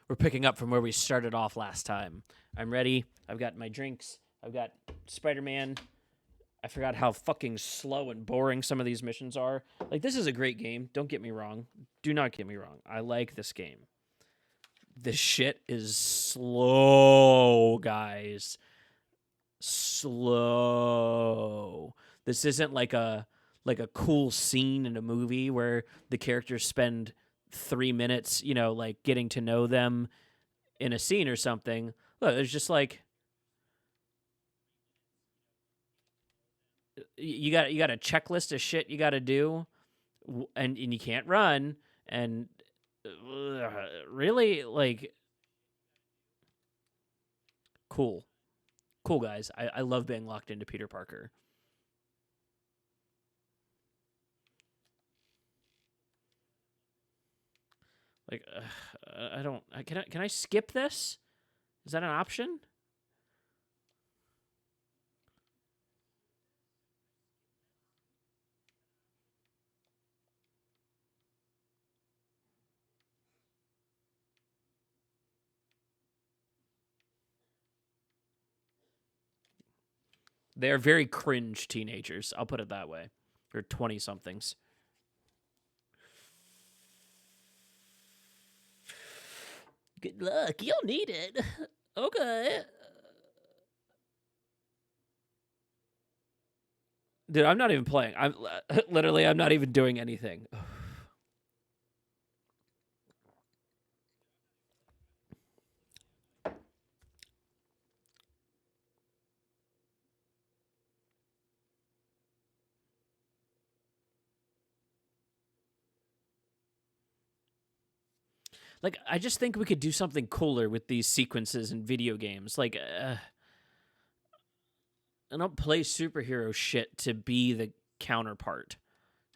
We're picking up from where we started off last time. I'm ready. I've got my drinks. I've got Spider-Man. I forgot how fucking slow and boring some of these missions are. Like, this is a great game. Don't get me wrong. Do not get me wrong. I like this game. This shit is slow, guys. Slow. This isn't like a cool scene in a movie where the characters spend 3 minutes, like getting to know them in a scene or something. Look, it's just like you got a checklist of shit you got to do, and you can't run, and really, like, cool, cool guys. I love being locked into Peter Parker. Like, I don't. Can I skip this? Is that an option? They're very cringe teenagers. I'll put it that way. Or 20 somethings. Good luck. You'll need it. Okay. Dude, I'm not even playing. I'm literally, I'm not even doing anything. Like, I just think we could do something cooler with these sequences in video games. Like, I don't play superhero shit to be the counterpart.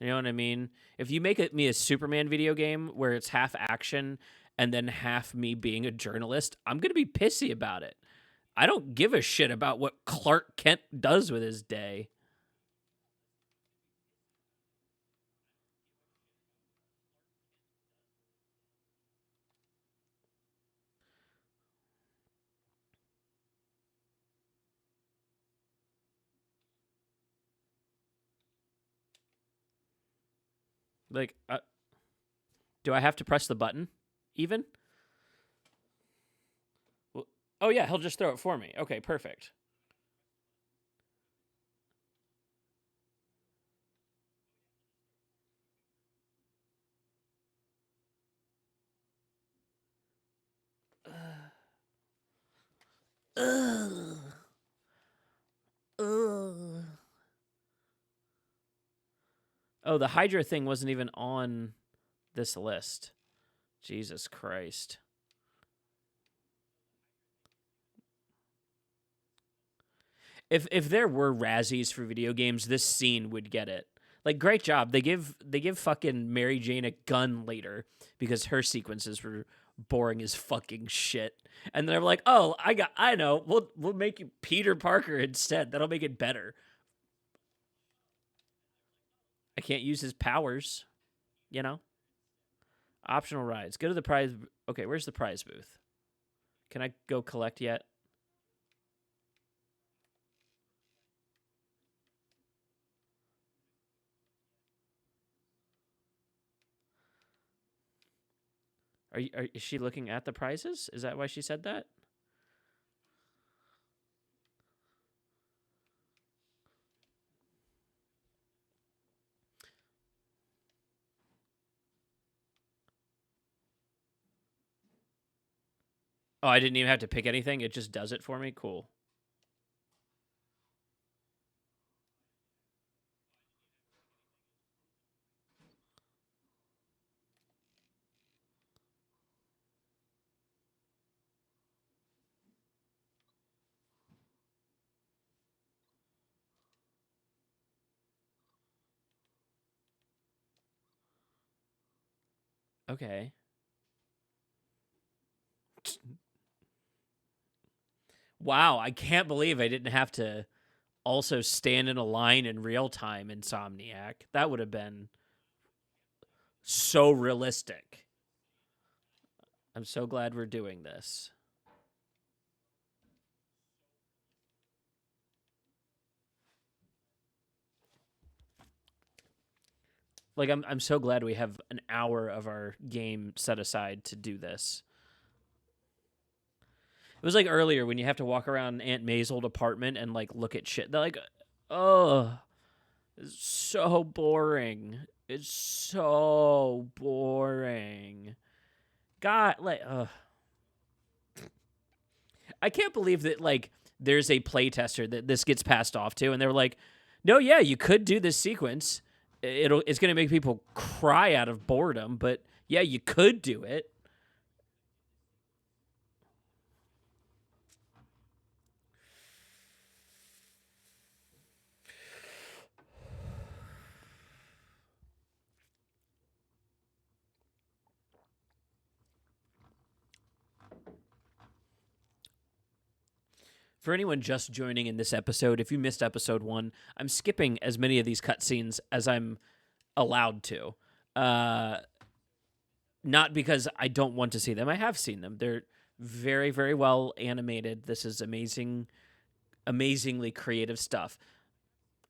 You know what I mean? If you make me a Superman video game where it's half action and then half me being a journalist, I'm going to be pissy about it. I don't give a shit about what Clark Kent does with his day. Like, do I have to press the button even? Well, oh, yeah, he'll just throw it for me. Okay, perfect. Ugh. Ugh. Oh, the Hydra thing wasn't even on this list. Jesus Christ. If there were Razzies for video games, this scene would get it. Like, great job. They give fucking Mary Jane a gun later because her sequences were boring as fucking shit. And they're like, "Oh, I know. We'll make you Peter Parker instead. That'll make it better." I can't use his powers, you know? Optional rides. Go to the prize. Okay, where's the prize booth? Can I go collect yet? Is she looking at the prizes? Is that why she said that? Oh, I didn't even have to pick anything. It just does it for me. Cool. Okay. Wow, I can't believe I didn't have to also stand in a line in real time, Insomniac. That would have been so realistic. I'm so glad we're doing this. Like I'm so glad we have an hour of our game set aside to do this. It was like earlier when you have to walk around Aunt May's old apartment and like look at shit. They're like, oh, it's so boring. It's so boring. God, like, I can't believe that like there's a playtester that this gets passed off to, and they're like, no, yeah, you could do this sequence. It's gonna make people cry out of boredom, but yeah, you could do it. For anyone just joining in this episode, if you missed episode 1, I'm skipping as many of these cutscenes as I'm allowed to. Uh, Not because I don't want to see them. I have seen them. They're very, very well animated. This is amazingly creative stuff.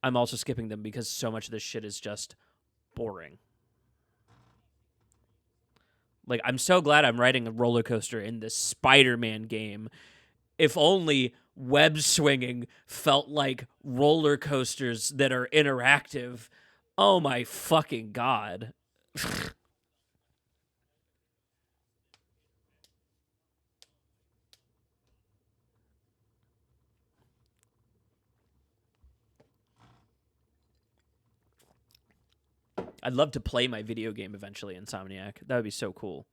I'm also skipping them because so much of this shit is just boring. Like, I'm so glad I'm riding a roller coaster in this Spider-Man game. If only web swinging felt like roller coasters that are interactive. Oh my fucking god. I'd love to play my video game eventually, Insomniac. That would be so cool.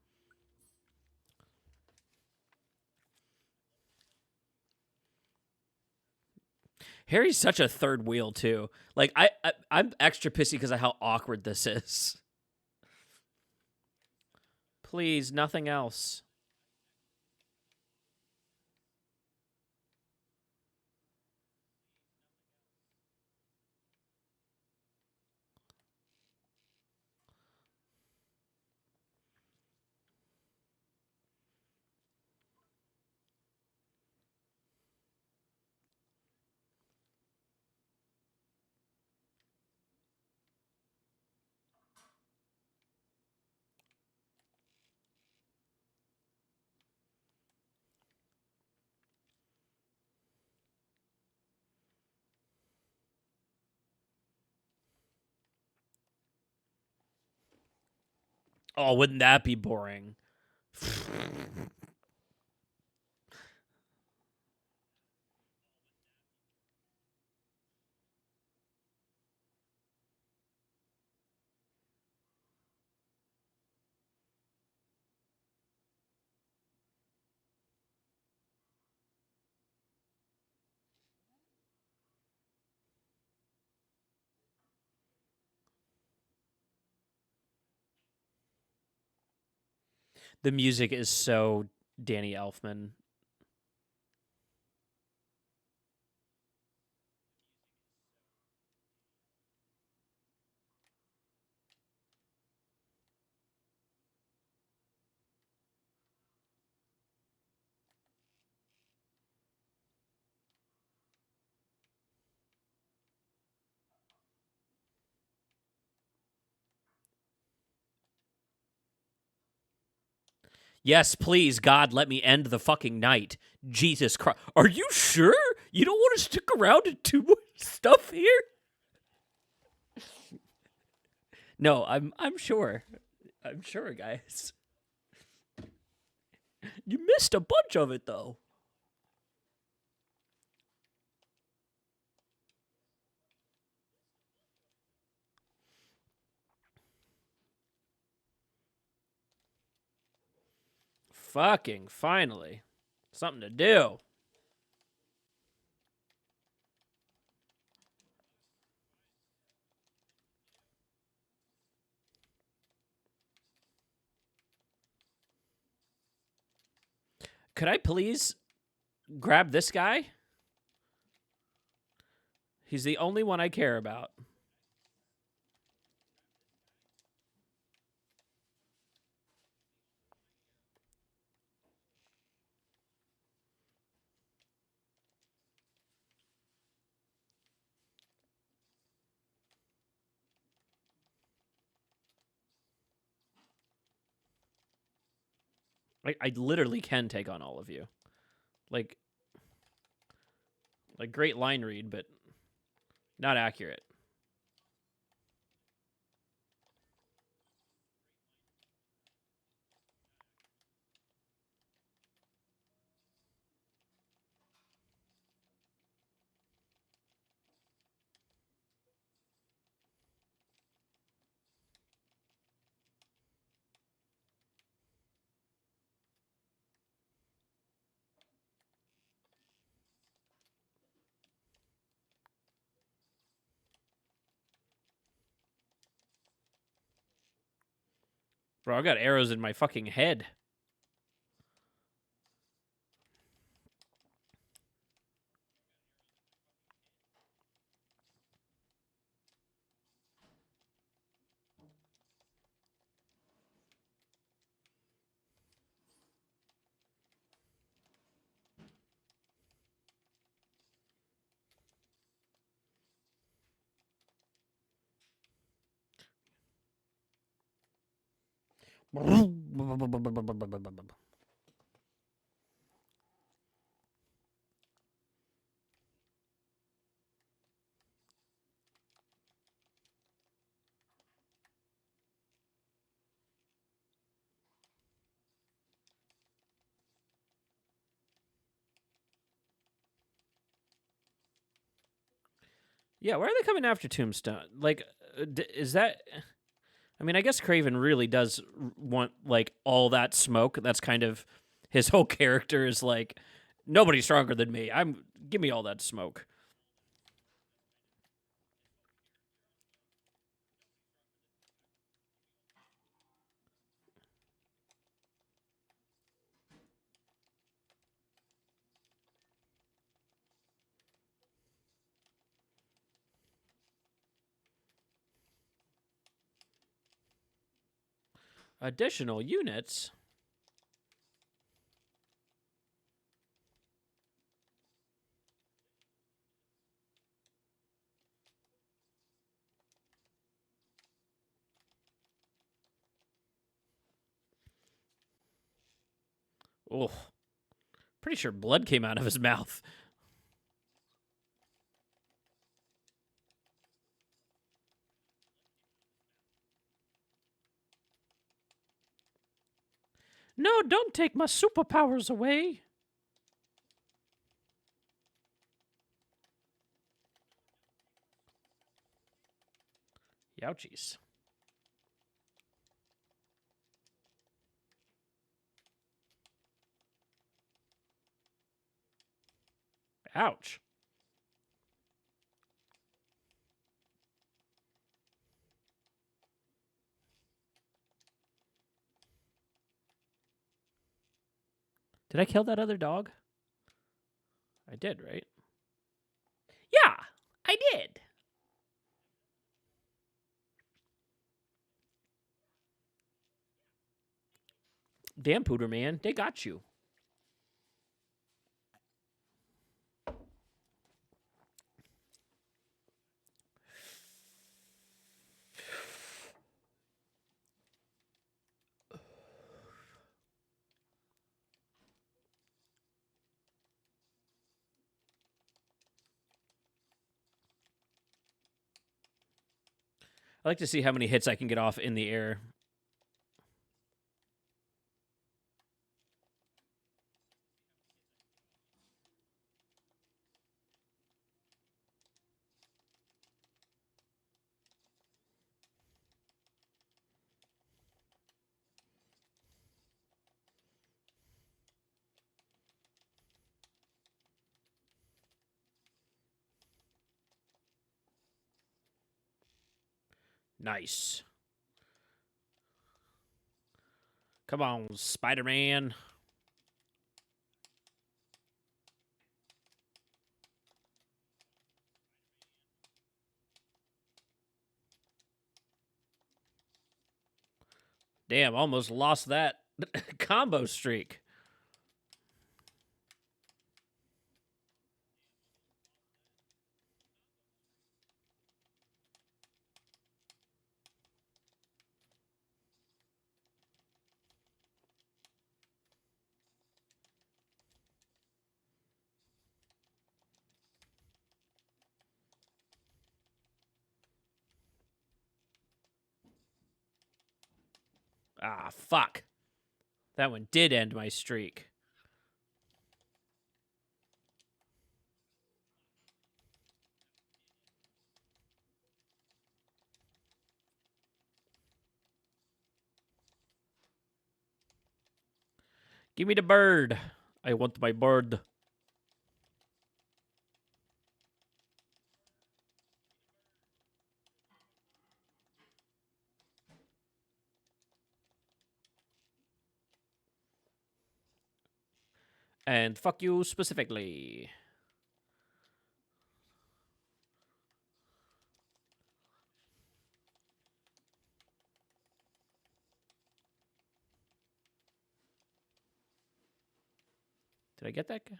Harry's such a third wheel too. Like I'm extra pissy because of how awkward this is. Please, nothing else. Oh, wouldn't that be boring? The music is so Danny Elfman. Yes, please, God, let me end the fucking night. Jesus Christ. Are you sure? You don't want to stick around and do more stuff here? No, I'm sure. I'm sure, guys. You missed a bunch of it though. Fucking finally. Something to do. Could I please grab this guy? He's the only one I care about. I literally can take on all of you. Like great line read, but not accurate. Bro, I got arrows in my fucking head. Yeah, why are they coming after Tombstone? Like, is that? I mean, I guess Craven really does want like all that smoke. That's kind of his whole character is like nobody's stronger than me. Give me all that smoke. Additional units. Oh, pretty sure blood came out of his mouth. No, don't take my superpowers away. Youchies. Ouch. Did I kill that other dog? I did, right? Yeah, I did. Damn, Pooter man, they got you. I like to see how many hits I can get off in the air. Nice. Come on, Spider-Man. Damn, almost lost that combo streak. Ah, fuck. That one did end my streak. Give me the bird. I want my bird. And fuck you specifically. Did I get that guy?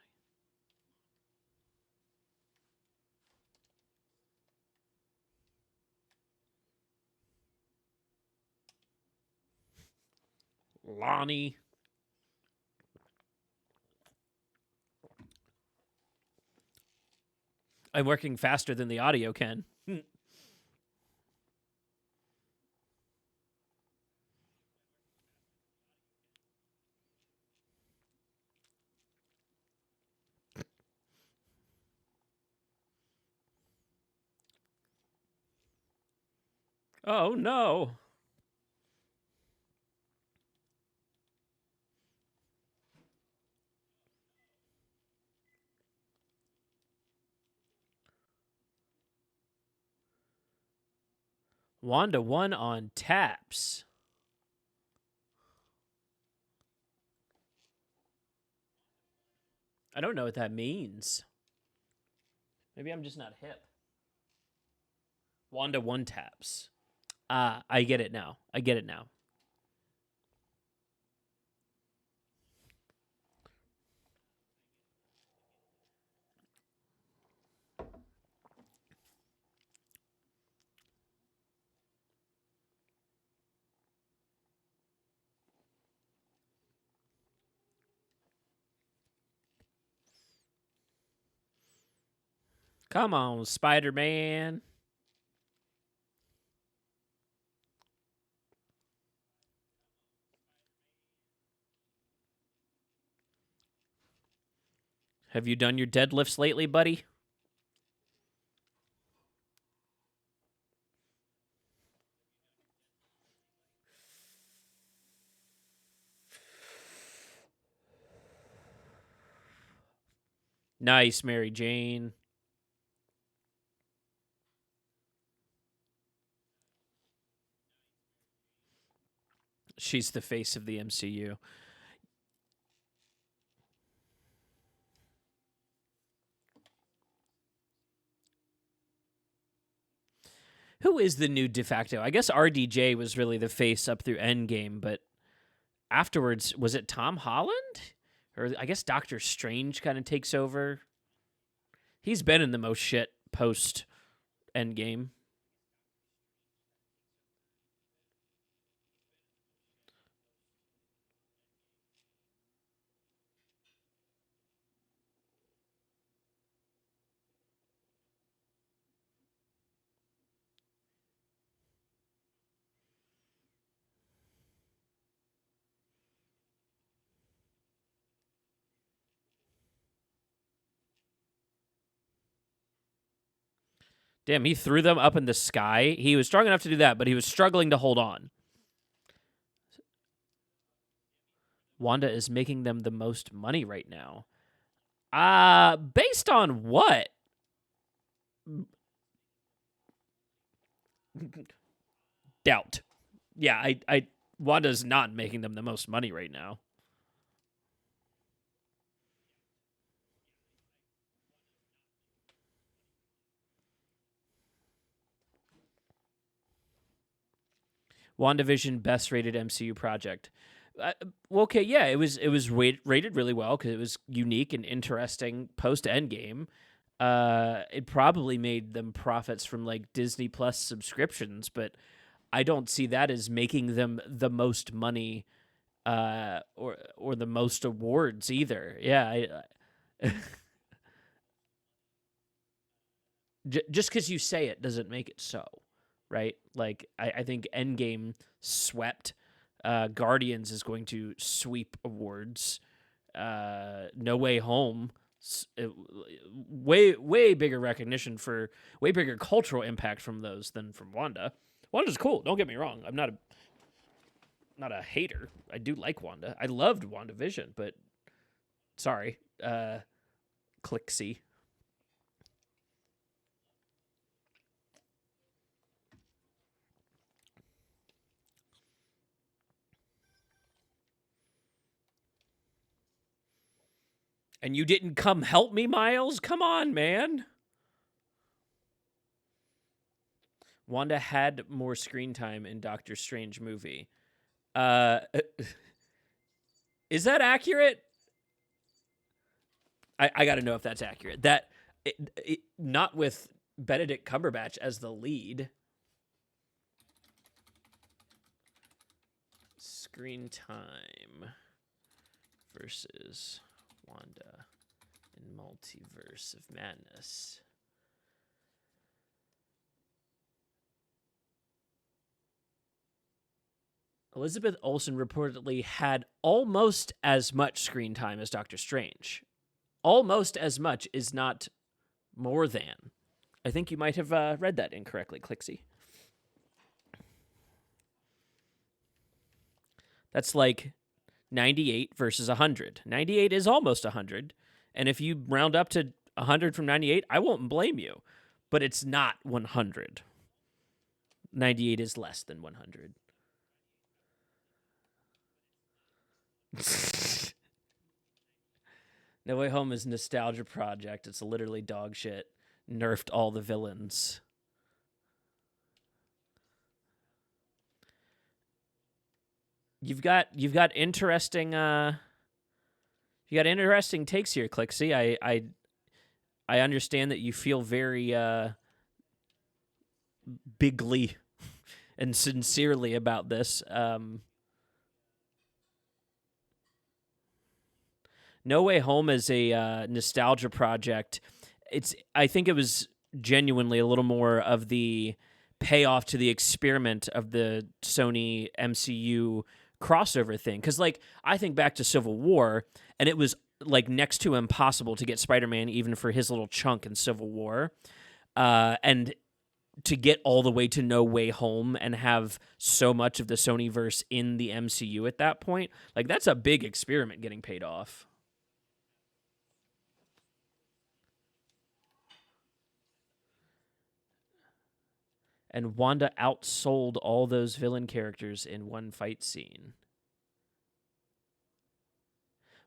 Lonnie. I'm working faster than the audio can. Oh, no. Wanda won on taps. I don't know what that means. Maybe I'm just not hip. Wanda won taps. Ah, I get it now. I get it now. Come on, Spider-Man. Have you done your deadlifts lately, buddy? Nice, Mary Jane. She's the face of the MCU. Who is the new de facto? I guess RDJ was really the face up through Endgame, but afterwards, was it Tom Holland? Or I guess Doctor Strange kind of takes over. He's been in the most shit post Endgame. Damn, he threw them up in the sky. He was strong enough to do that, but he was struggling to hold on. Wanda is making them the most money right now. Based on what? Doubt. Yeah, I Wanda's not making them the most money right now. WandaVision best rated MCU project. Well, okay, yeah, it was rated really well because it was unique and interesting post Endgame. It probably made them profits from like Disney Plus subscriptions, but I don't see that as making them the most money or the most awards either. Yeah, just because you say it doesn't make it so, right? Like I think Endgame swept Guardians is going to sweep awards. No Way Home, way bigger recognition for way bigger cultural impact from those than from Wanda. Wanda's cool. Don't get me wrong. I'm not a hater. I do like Wanda. I loved WandaVision, but sorry, Clixy. And you didn't come help me, Miles? Come on, man. Wanda had more screen time in Doctor Strange movie. Is that accurate? I got to know if that's accurate. That not with Benedict Cumberbatch as the lead. Screen time versus Wanda in Multiverse of Madness. Elizabeth Olsen reportedly had almost as much screen time as Doctor Strange. Almost as much is not more than. I think you might have read that incorrectly, Clixy. That's like 98 versus 100. 98 is almost 100. And if you round up to 100 from 98, I won't blame you. But it's not 100. 98 is less than 100. No Way Home is nostalgia project. It's literally dog shit. Nerfed all the villains. You've got interesting takes here, Clixy. I understand that you feel very bigly and sincerely about this. No Way Home is a nostalgia project. I think it was genuinely a little more of the payoff to the experiment of the Sony MCU crossover thing. Because, like, I think back to Civil War, and it was, like, next to impossible to get Spider-Man even for his little chunk in Civil War. And to get all the way to No Way Home and have so much of the Sonyverse in the MCU at that point, like, that's a big experiment getting paid off. And Wanda outsold all those villain characters in one fight scene.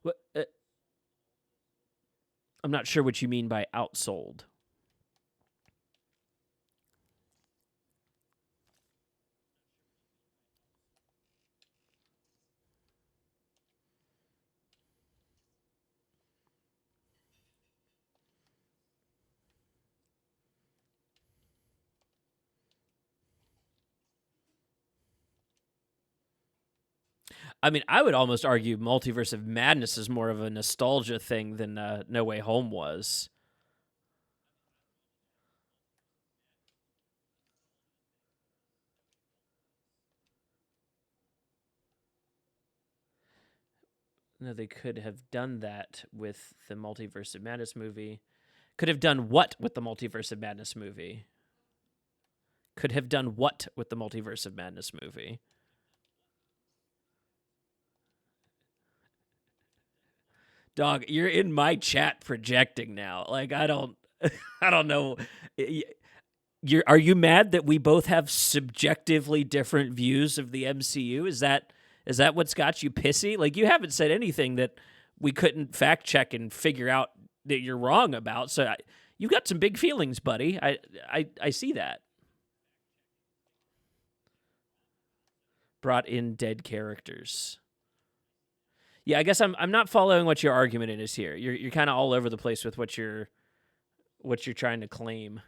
What? I'm not sure what you mean by outsold. I mean, I would almost argue Multiverse of Madness is more of a nostalgia thing than No Way Home was. No, they could have done that with the Multiverse of Madness movie. Could have done what with the Multiverse of Madness movie? Could have done what with the Multiverse of Madness movie? Dog, you're in my chat projecting now. Like, I don't I don't know. Are you mad that we both have subjectively different views of the MCU? Is that what's got you pissy? Like, you haven't said anything that we couldn't fact check and figure out that you're wrong about. So you got some big feelings, buddy. I see that. Brought in dead characters. Yeah, I guess I'm not following what your argument is here. You're kind of all over the place with what you're trying to claim.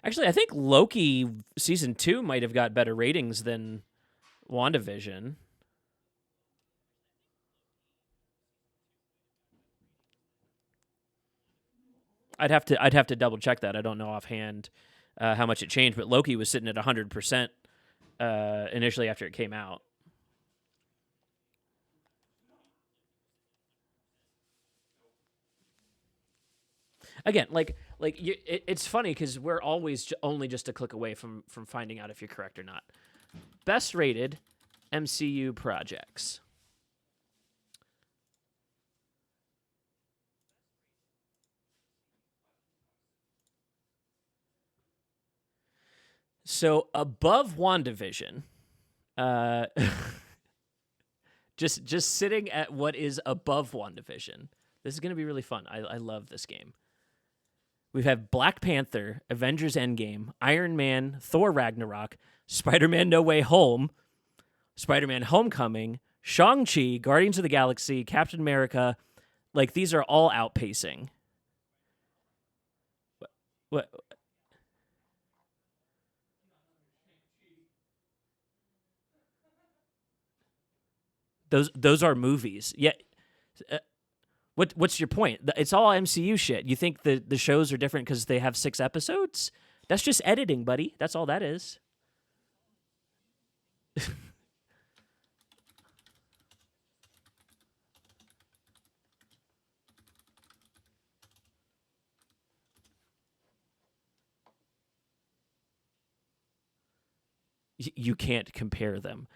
Actually, I think Loki season 2 might have got better ratings than WandaVision. I'd have to double check that. I don't know offhand how much it changed, but Loki was sitting at 100% initially after it came out. Again, it's funny because we're always only just a click away from finding out if you're correct or not. Best rated MCU projects. So above WandaVision, uh, just sitting at what is above WandaVision. This is going to be really fun. I love this game. We have Black Panther, Avengers Endgame, Iron Man, Thor Ragnarok, Spider-Man No Way Home, Spider-Man Homecoming, Shang-Chi, Guardians of the Galaxy, Captain America. Like, these are all outpacing. What? Those are movies. Yeah. What's your point? It's all MCU shit. You think the shows are different because they have 6 episodes? That's just editing, buddy. That's all that is. You can't compare them.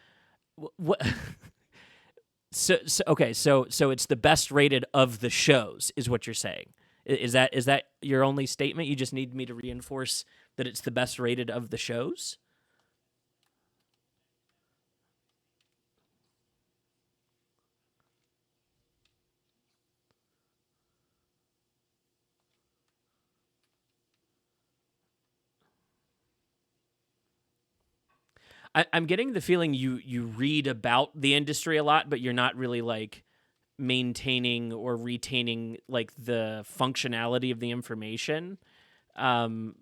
What? So okay, so it's the best rated of the shows, is what you're saying. Is that your only statement? You just need me to reinforce that it's the best rated of the shows? I'm getting the feeling you read about the industry a lot, but you're not really like maintaining or retaining like the functionality of the information. Um,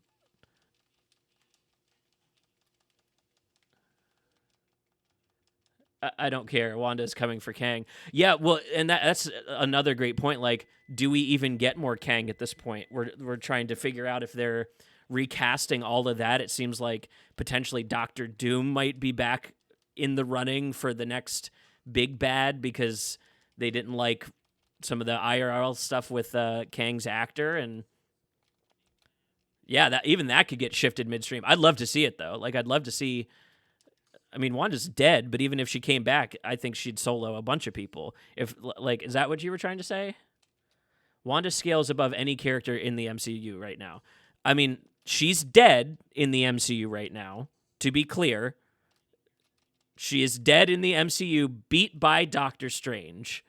I don't care. Wanda's coming for Kang. Yeah, well, and that's another great point. Like, do we even get more Kang at this point? We're trying to figure out if they're recasting all of that. It seems like potentially Doctor Doom might be back in the running for the next big bad because they didn't like some of the IRL stuff with Kang's actor, and yeah, that could get shifted midstream. I'd love to see it though. Like, I'd love to see. I mean, Wanda's dead, but even if she came back, I think she'd solo a bunch of people. If like, is that what you were trying to say? Wanda scales above any character in the MCU right now. I mean, she's dead in the MCU right now. To be clear, she is dead in the MCU, beat by Doctor Strange.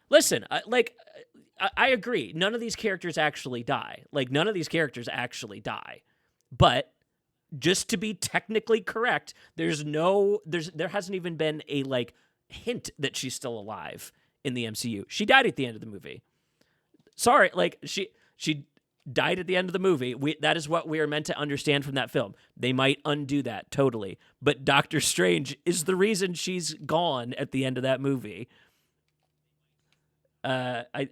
Listen, I agree. None of these characters actually die. Like, none of these characters actually die. But just to be technically correct, there hasn't even been a like hint that she's still alive in the MCU. She died at the end of the movie. Sorry, like she died at the end of the movie. That is what we are meant to understand from that film. They might undo that totally, but Doctor Strange is the reason she's gone at the end of that movie. I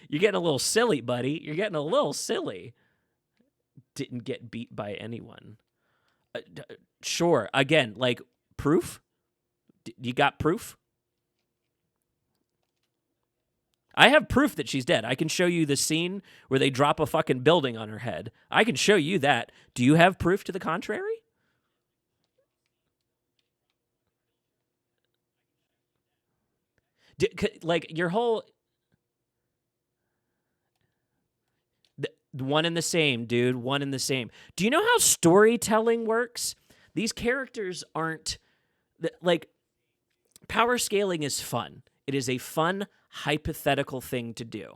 you're getting a little silly, buddy. You're getting a little silly. Didn't get beat by anyone. Sure. Again, like, proof? You got proof? I have proof that she's dead. I can show you the scene where they drop a fucking building on her head. I can show you that. Do you have proof to the contrary? Like, your whole one and the same, dude. One and the same. Do you know how storytelling works? These characters aren't like, power scaling is fun. It is a fun hypothetical thing to do.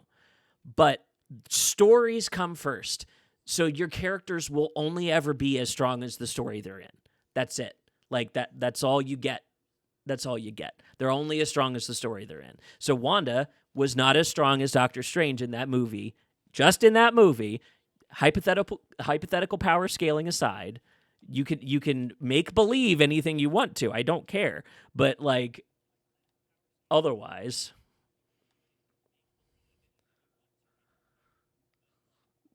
But stories come first. So your characters will only ever be as strong as the story they're in. That's it. Like, that's all you get. That's all you get. They're only as strong as the story they're in. So Wanda was not as strong as Doctor Strange in that movie. Just in that movie, hypothetical power scaling aside, you can make believe anything you want to. I don't care. But like, otherwise,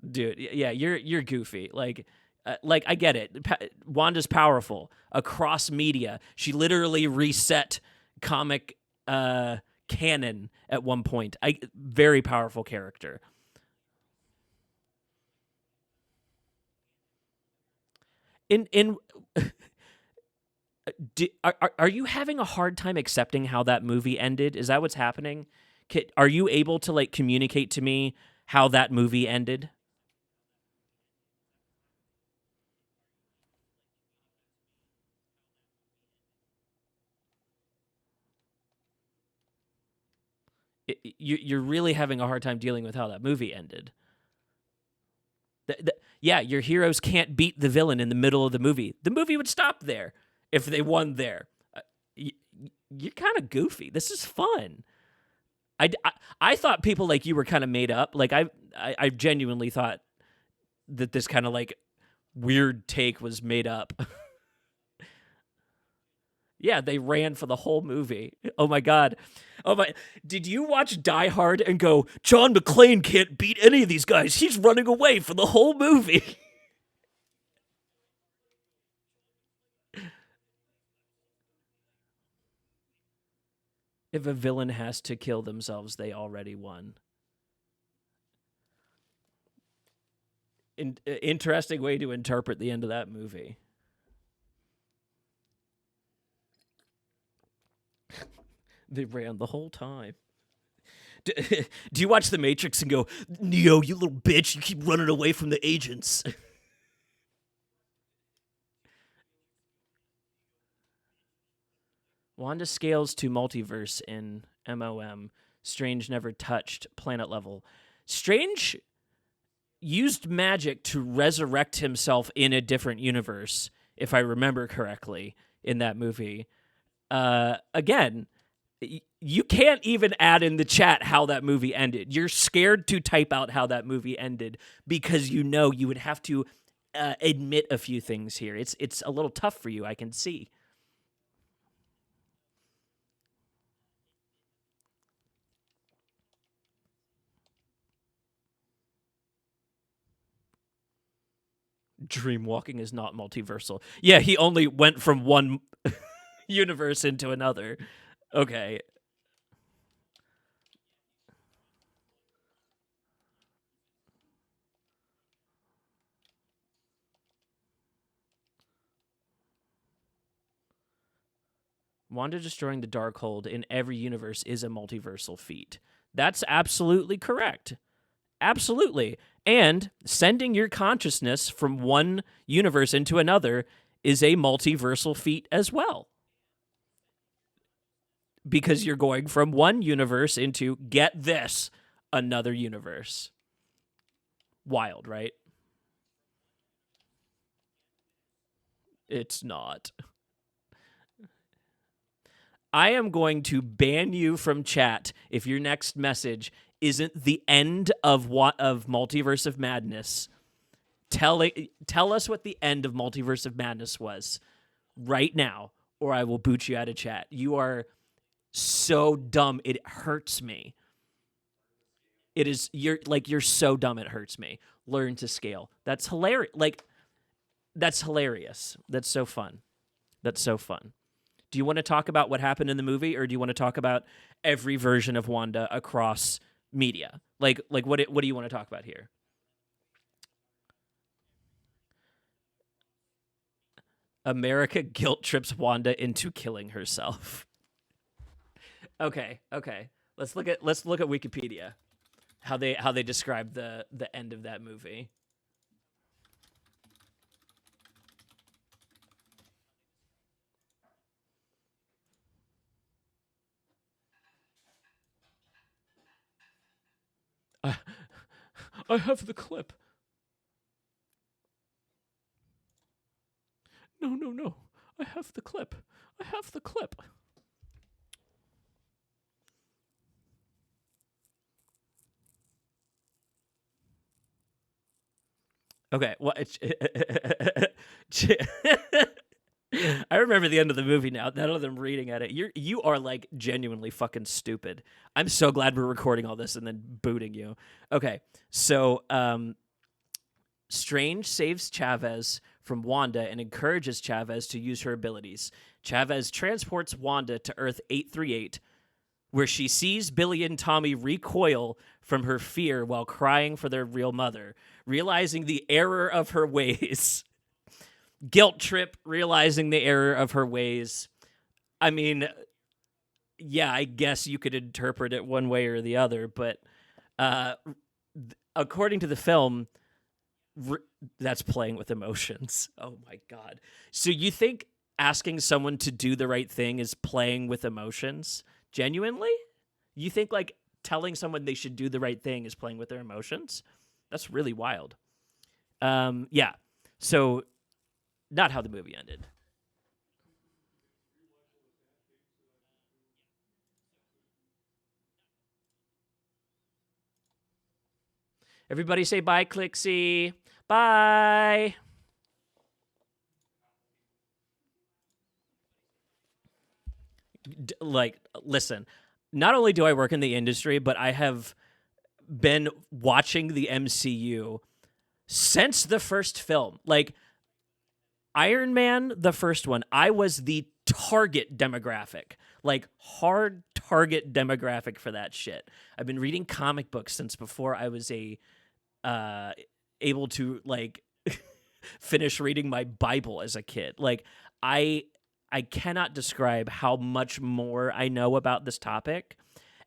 Dude, yeah, you're goofy. Like I get it. Wanda's powerful across media. She literally reset comic canon at one point. Very powerful character. In are you having a hard time accepting how that movie ended? Is that what's happening? Are you able to like communicate to me how that movie ended? You're really having a hard time dealing with how that movie ended. Yeah, your heroes can't beat the villain in the middle of the movie. The movie would stop there if they won there. Y- you're kind of goofy. This is fun. I thought people like you were kind of made up. Like I genuinely thought that this kind of like weird take was made up. Yeah, they ran for the whole movie. Oh my god. Oh my. Did you watch Die Hard and go, John McClane can't beat any of these guys. He's running away for the whole movie. If a villain has to kill themselves, they already won. Interesting way to interpret the end of that movie. They ran the whole time. Do, do you watch The Matrix and go, Neo, you little bitch, you keep running away from the agents? Wanda scales to multiverse in MOM. Strange never touched planet level. Strange used magic to resurrect himself in a different universe, if I remember correctly, in that movie. Again, you can't even add in the chat how that movie ended. You're scared to type out how that movie ended because you know you would have to admit a few things here. It's a little tough for you, I can see. Dreamwalking is not multiversal. Yeah, he only went from one universe into another. Okay. Wanda destroying the Darkhold in every universe is a multiversal feat. That's absolutely correct. Absolutely. And sending your consciousness from one universe into another is a multiversal feat as well. Because you're going from one universe into, get this, another universe. Wild, right? It's not. I am going to ban you from chat if your next message isn't the end of Multiverse of Madness. Tell us what the end of Multiverse of Madness was right now, or I will boot you out of chat. You are so dumb, it hurts me. You're so dumb, it hurts me. Learn to scale. That's hilarious. That's hilarious. That's so fun. That's so fun. Do you want to talk about what happened in the movie, or do you want to talk about every version of Wanda across media? What do you want to talk about here? America guilt trips Wanda into killing herself. Okay. Let's look at Wikipedia. How they describe the end of that movie. Uh, I have the clip. No. I have the clip. I have the clip. Okay, well, I remember the end of the movie now. None of them reading at it. You are like genuinely fucking stupid. I'm so glad we're recording all this and then booting you. Okay, so Strange saves Chavez from Wanda and encourages Chavez to use her abilities. Chavez transports Wanda to Earth 838, where she sees Billy and Tommy recoil from her fear while crying for their real mother, realizing the error of her ways. Guilt trip, realizing the error of her ways. I mean, yeah, I guess you could interpret it one way or the other, but according to the film, that's playing with emotions. Oh my God. So you think asking someone to do the right thing is playing with emotions? Genuinely? You think like telling someone they should do the right thing is playing with their emotions? That's really wild. Yeah. So not how the movie ended. Everybody say bye, Clixie. Bye. Like, listen, not only do I work in the industry, but I have been watching the MCU since the first film. Like, Iron Man, the first one, I was the target demographic, like hard target demographic for that shit. I've been reading comic books since before I was uh able to like finish reading my Bible as a kid. Like I I cannot describe how much more I know about this topic.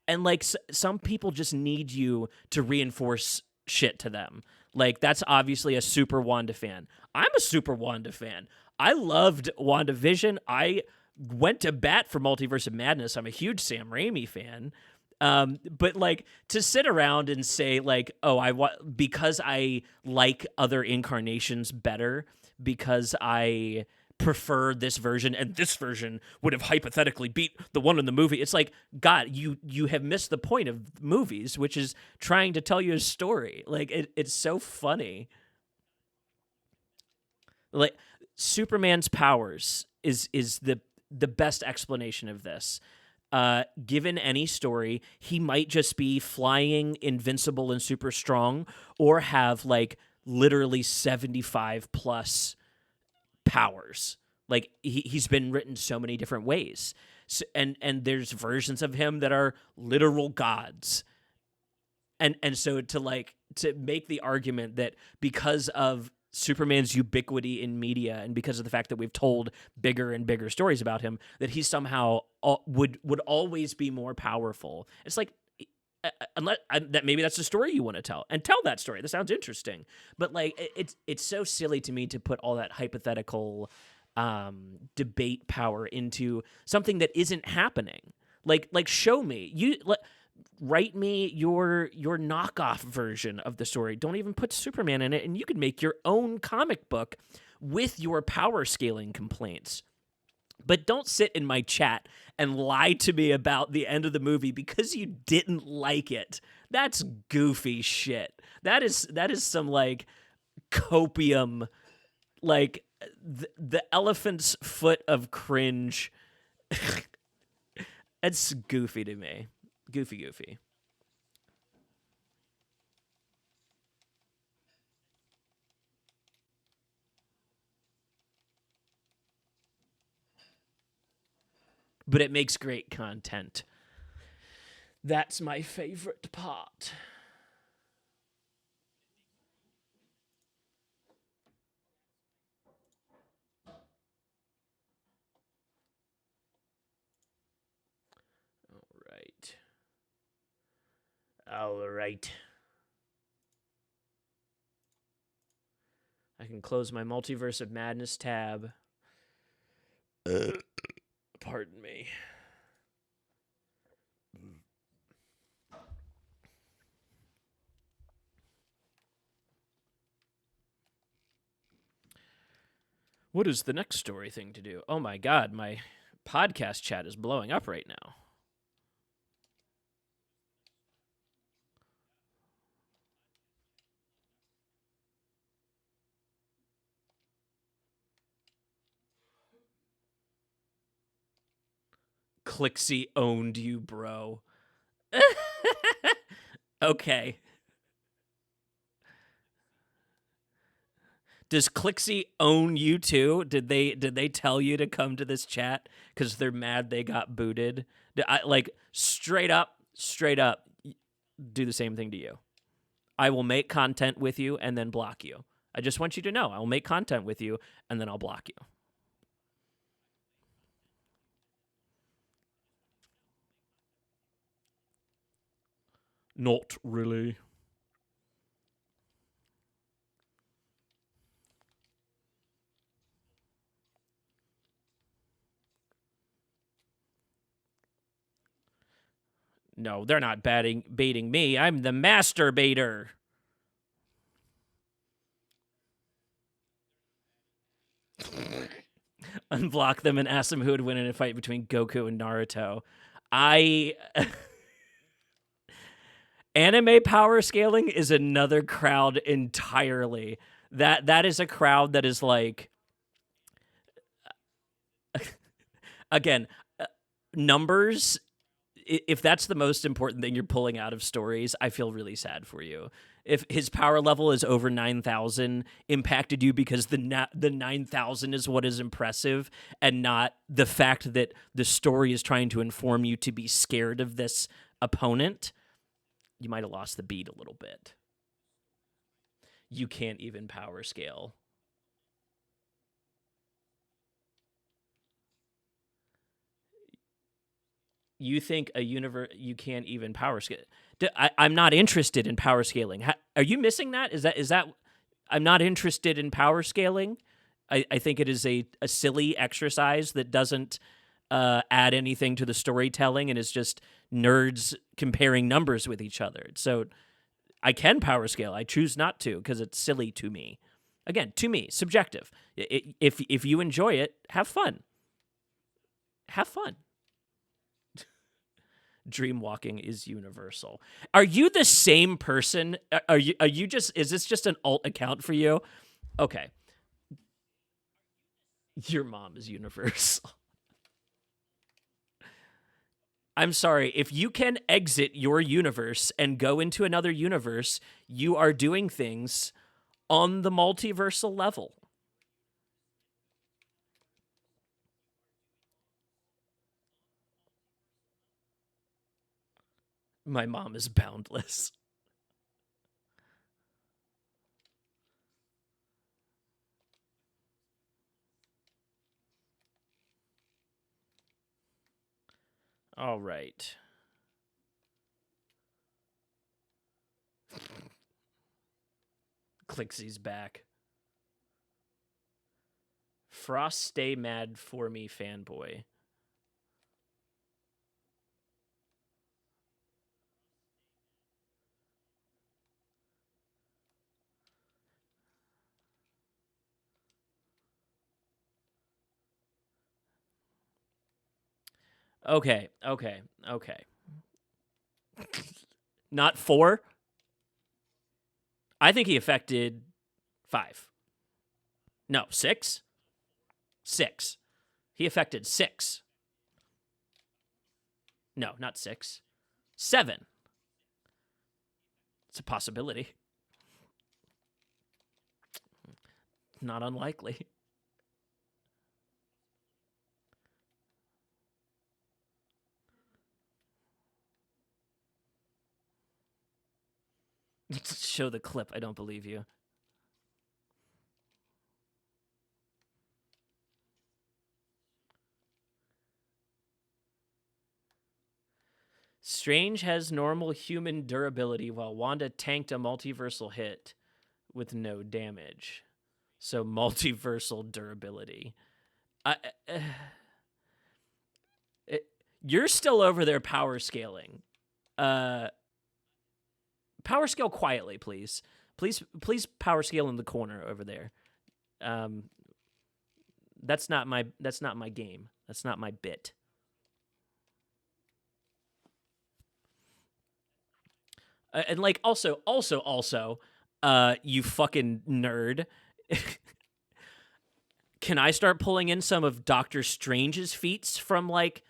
And like some people just need you to reinforce shit to them. Like that's obviously a super Wanda fan. I'm a super Wanda fan. I loved WandaVision. I went to bat for Multiverse of Madness. I'm a huge Sam Raimi fan. But like to sit around and say like, oh, because I like other incarnations better because I prefer this version and this version would have hypothetically beat the one in the movie. It's like, God, you have missed the point of movies, which is trying to tell you a story. Like it's so funny. Like Superman's powers is the best explanation of this. Given any story, he might just be flying, invincible, and super strong, or have like literally 75 plus powers. Like he's been written so many different ways. So, and there's versions of him that are literal gods. And so to make the argument that because of Superman's ubiquity in media and because of the fact that we've told bigger and bigger stories about him, that he somehow would always be more powerful. It's like unless that maybe that's the story you want to tell, and tell that story. That sounds interesting, but like it's so silly to me to put all that hypothetical debate power into something that isn't happening. Like show me write me your knockoff version of the story. Don't even put Superman in it, and you could make your own comic book with your power scaling complaints. But don't sit in my chat and lie to me about the end of the movie because you didn't like it. That's goofy shit. That is some like copium, like the elephant's foot of cringe. It's goofy to me. Goofy. But it makes great content. That's my favorite part. All right. I can close my Multiverse of Madness tab. Pardon me. What is the next story thing to do? Oh my God, my podcast chat is blowing up right now. Clixie owned you, bro. Okay. Does Clixie own you too? Did they tell you to come to this chat because they're mad they got booted? Like straight up, do the same thing to you. I will make content with you and then block you. I just want you to know I will make content with you and then I'll block you. Not really. No, they're not baiting me. I'm the master baiter. Unblock them and ask them who would win in a fight between Goku and Naruto. Anime power scaling is another crowd entirely. That is a crowd that is like, again, numbers. If that's the most important thing you're pulling out of stories, I feel really sad for you. If his power level is over 9,000 impacted you because the 9,000 is what is impressive and not the fact that the story is trying to inform you to be scared of this opponent, you might have lost the beat a little bit. You can't even power scale. You think a universe you can't even power scale? I'm not interested in power scaling. Are you missing that? Is that? I'm not interested in power scaling. I think it is a silly exercise that doesn't add anything to the storytelling and is just nerds comparing numbers with each other. So I can power scale. I choose not to because it's silly to me. Again, to me, subjective. If you enjoy it, have fun. Have fun. Dream walking is universal. Are you the same person? Are you just, is this just an alt account for you? Okay. Your mom is universal. I'm sorry. If you can exit your universe and go into another universe, you are doing things on the multiversal level. My mom is boundless. All right. Clixie's back. Frost, stay mad for me, fanboy. Okay. Not 4? I think he affected 5. No, 6? 6. He affected 6. No, not 6. 7. It's a possibility. Not unlikely. Show the clip. I don't believe you. Strange has normal human durability while Wanda tanked a multiversal hit with no damage. So multiversal durability. You're still over there power scaling. Power scale quietly, please. Please power scale in the corner over there. That's not my game. That's not my bit. And like also, you fucking nerd. Can I start pulling in some of Doctor Strange's feats from like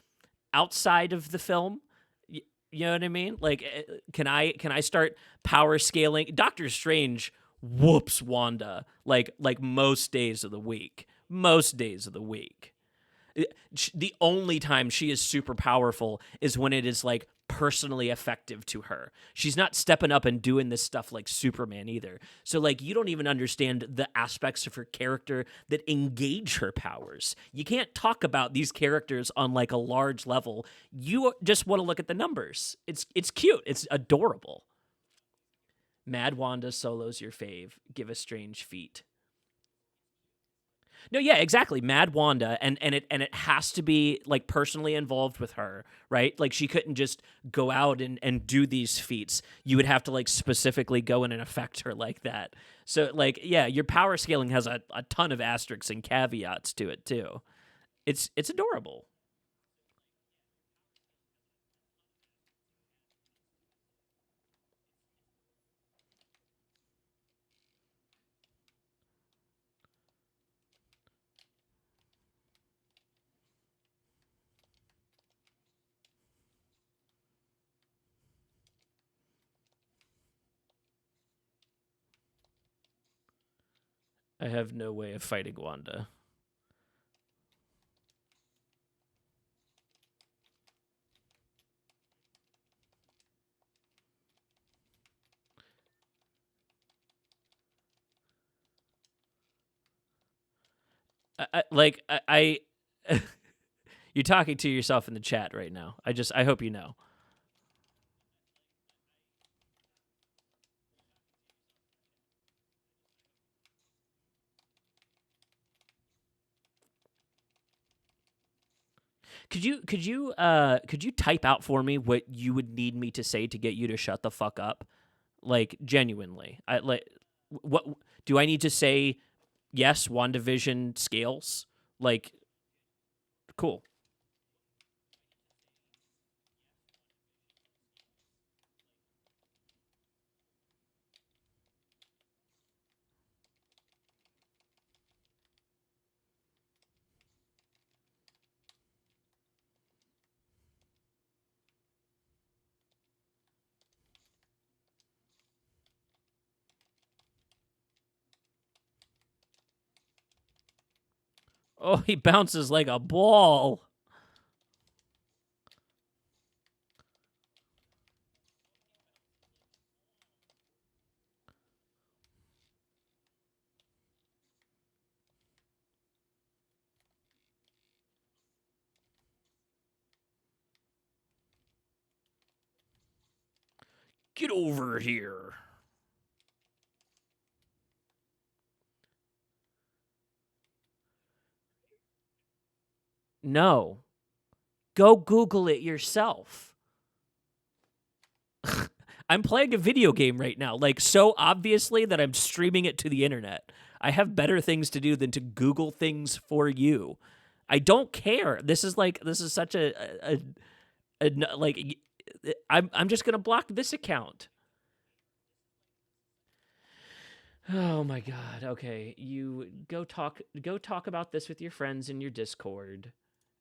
outside of the film? You know what I mean? Like, can I start power scaling? Doctor Strange whoops Wanda like most days of the week. Most days of the week. The only time she is super powerful is when it is like personally effective to her. She's not stepping up and doing this stuff like Superman either. So like you don't even understand the aspects of her character that engage her powers. You can't talk about these characters on like a large level. You just want to look at the numbers. It's cute. It's adorable. Mad Wanda Solo's your fave. Give a strange feat. No, yeah, exactly. Mad Wanda, and it has to be like personally involved with her, right? Like she couldn't just go out and do these feats. You would have to like specifically go in and affect her like that. So like, yeah, your power scaling has a ton of asterisks and caveats to it too. It's adorable. I have no way of fighting Wanda. I you're talking to yourself in the chat right now. I hope you know. Could you type out for me what you would need me to say to get you to shut the fuck up? Like genuinely. I like what do I need to say yes, WandaVision scales? Like cool. Oh, he bounces like a ball. Get over here. No. Go Google it yourself. I'm playing a video game right now, like so obviously that I'm streaming it to the internet. I have better things to do than to Google things for you. I don't care. This is such like I'm just gonna block this account. Oh my god. Okay, you go talk about this with your friends in your Discord,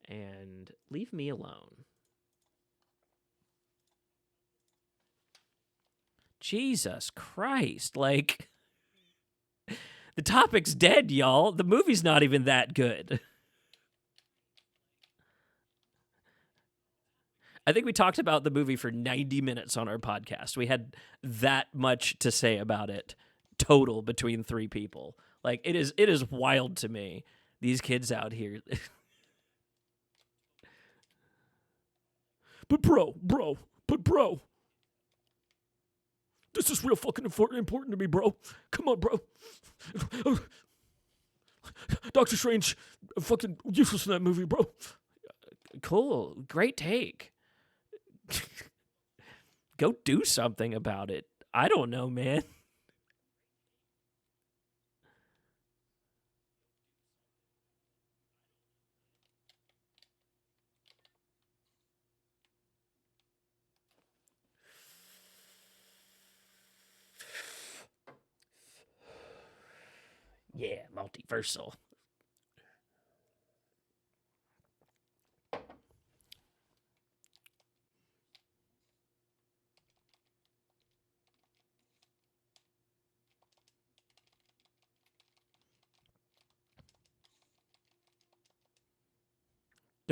and leave me alone. Jesus Christ! Like the topic's dead, y'all. The movie's not even that good. I think we talked about the movie for 90 minutes on our podcast. We had that much to say about it total between three people. Like it is wild to me. These kids out here. But bro, this is real fucking important to me, bro. Come on, bro. Doctor Strange, fucking useless in that movie, bro. Cool, great take. Go do something about it. I don't know, man. Yeah, multiversal.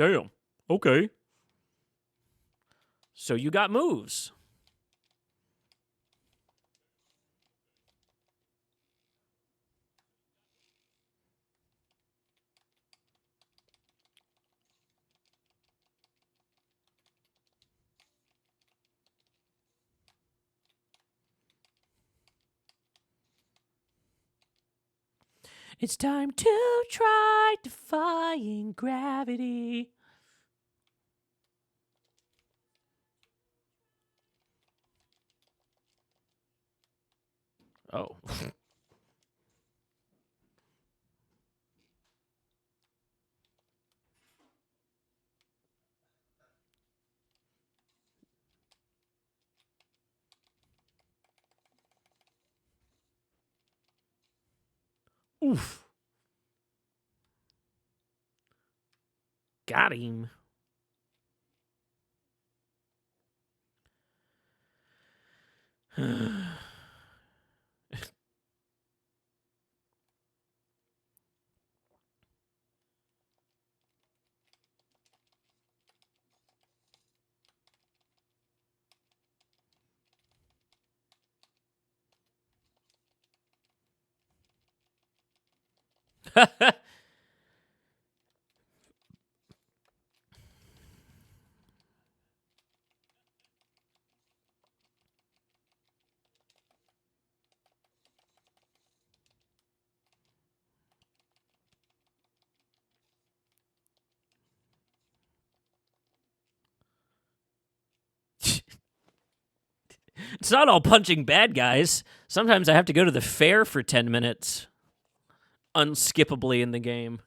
Damn. Okay. So you got moves. It's time to try defying gravity. Oh. Oof. Got him. It's not all punching bad guys. Sometimes I have to go to the fair for 10 minutes. Unskippably in the game.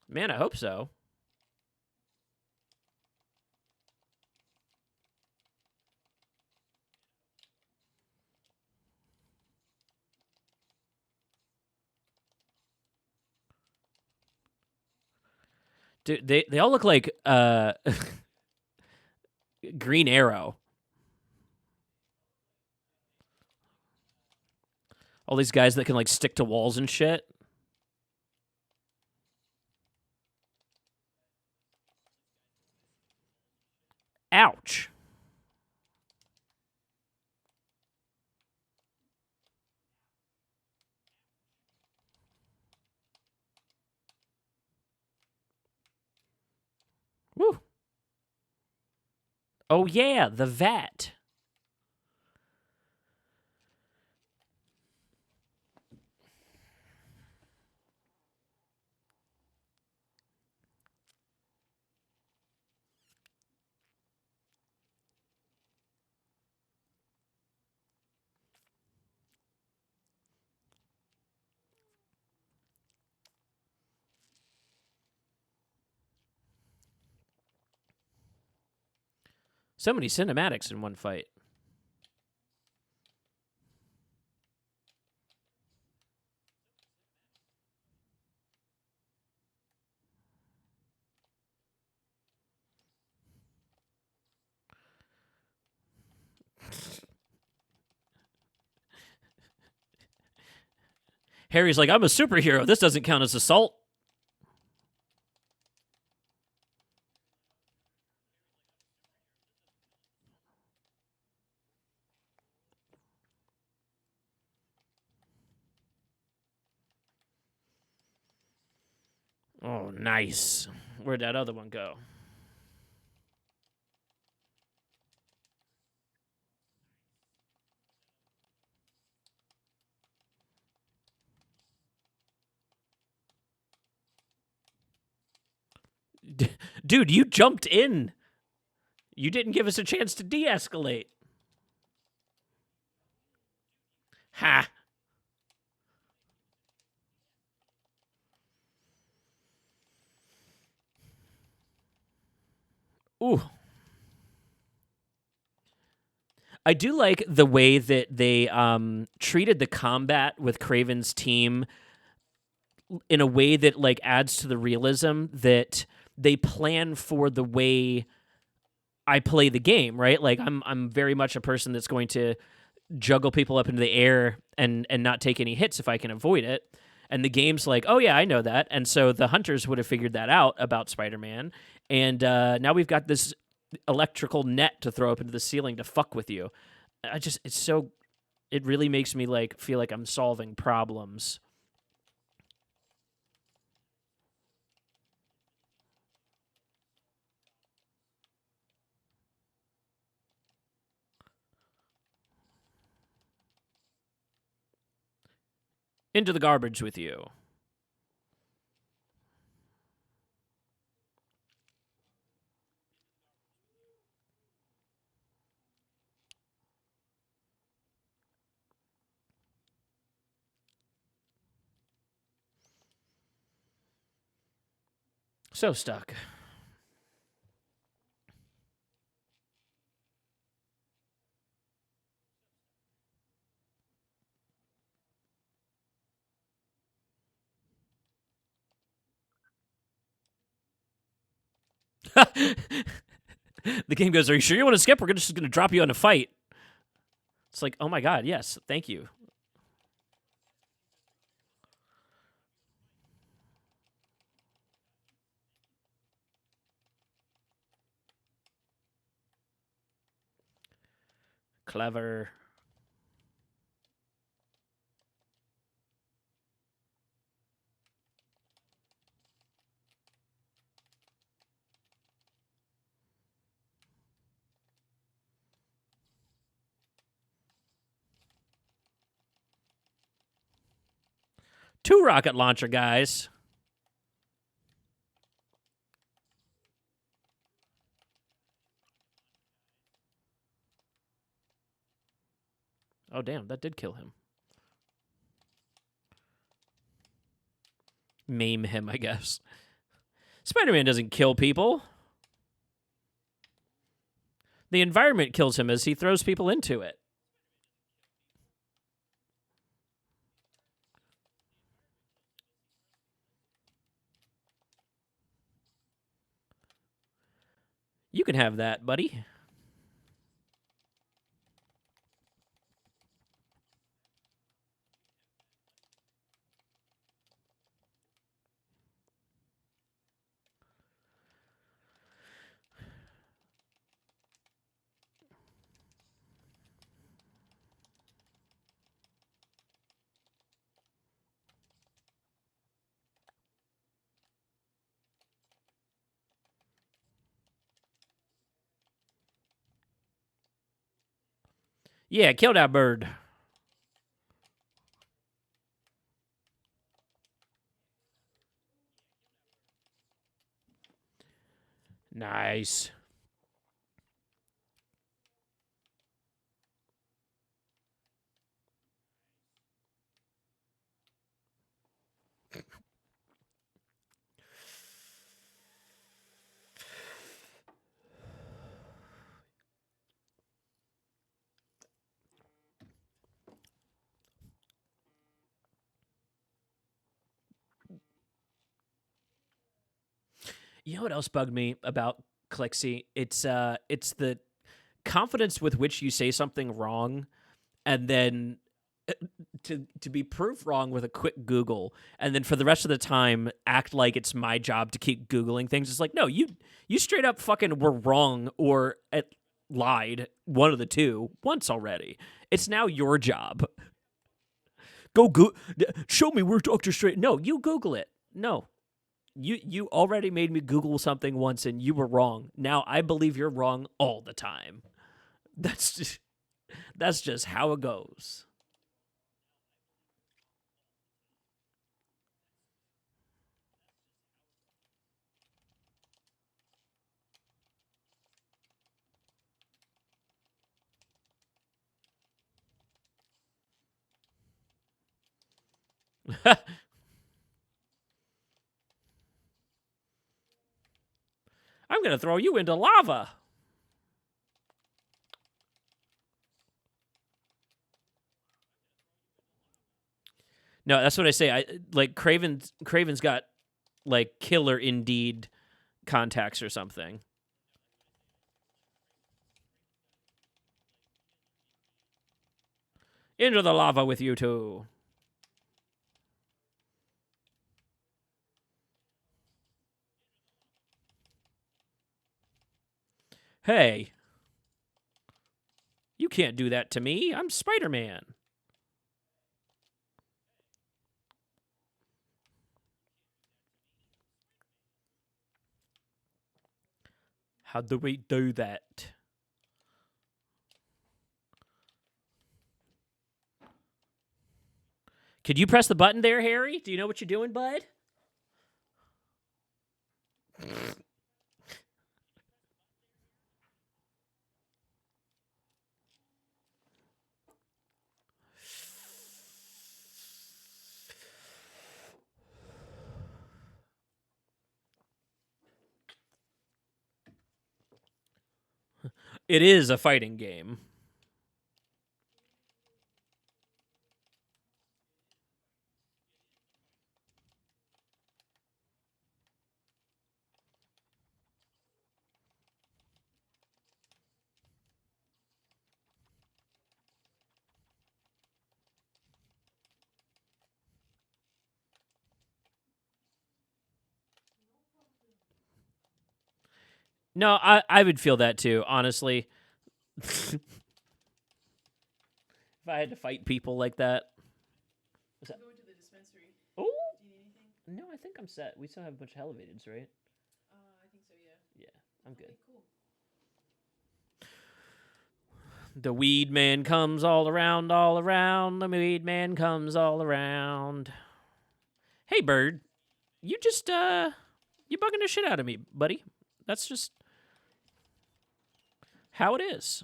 Man, I hope so. Dude, they all look like Green Arrow. All these guys that can like stick to walls and shit. Ouch. Woo. Oh yeah, the vat. So many cinematics in one fight. Harry's like, I'm a superhero. This doesn't count as assault. Oh, nice. Where'd that other one go? Dude, you jumped in. You didn't give us a chance to de-escalate. Ha. Ooh. I do like the way that they treated the combat with Craven's team in a way that like adds to the realism that they plan for the way I play the game, right? Like I'm very much a person that's going to juggle people up into the air and not take any hits if I can avoid it. And the game's like, oh yeah, I know that. And so the hunters would have figured that out about Spider-Man. And now we've got this electrical net to throw up into the ceiling to fuck with you. It really makes me like feel like I'm solving problems. Into the garbage with you. So stuck. The game goes, are you sure you want to skip? We're just going to drop you on a fight. It's like, oh my god, yes, thank you. Clever. Two rocket launcher guys. Oh, damn, that did kill him. Maim him, I guess. Spider-Man doesn't kill people. The environment kills him as he throws people into it. You can have that, buddy. Yeah, kill that bird. Nice. You know what else bugged me about Clixie? It's the confidence with which you say something wrong and then uh, to be proved wrong with a quick Google, and then for the rest of the time act like it's my job to keep Googling things. It's like, no, you straight up fucking were wrong or lied, one of the two, once already. It's now your job. Show me where Doctor Strange. No, you Google it. No, you already made me Google something once and you were wrong. Now I believe you're wrong all the time. That's just how it goes. I'm gonna throw you into lava. No, that's what I say. I like Craven's got like killer indeed contacts or something. Into the lava with you two. Hey, you can't do that to me. I'm Spider-Man. How do we do that? Could you press the button there, Harry? Do you know what you're doing, bud? It is a fighting game. No, I would feel that too, honestly. If I had to fight people like that. Go into the dispensary. Oh, Do you need anything? no, I think I'm set. We still have a bunch of elevators, right? I think so, yeah. Yeah, I'm good. Okay, cool. The weed man comes all around, all around. The weed man comes all around. Hey, bird. You just, you bugging the shit out of me, buddy. That's just how it is.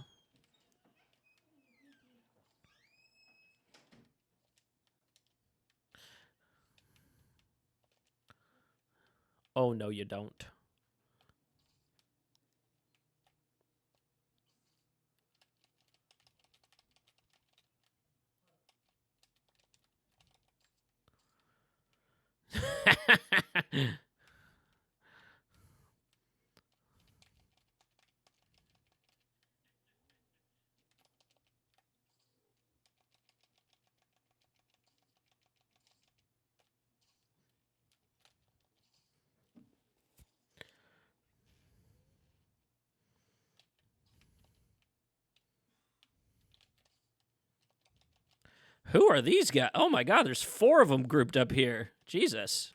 Oh, no, you don't. Who are these guys? Oh my god, there's 4 of them grouped up here. Jesus.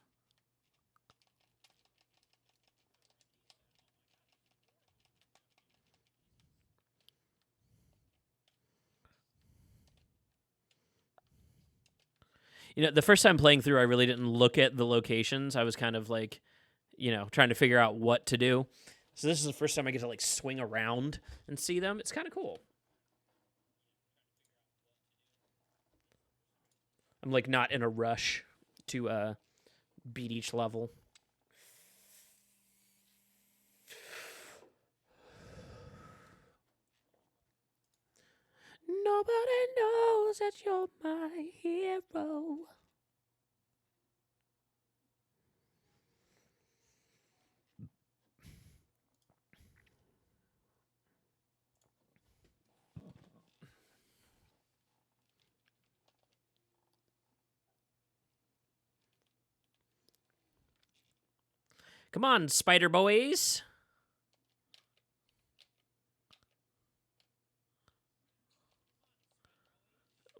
You know, the first time playing through, I really didn't look at the locations. I was kind of like, you know, trying to figure out what to do. So this is the first time I get to like swing around and see them. It's kind of cool. I'm like not in a rush to beat each level. Nobody knows that you're my hero. Come on, Spider Boys.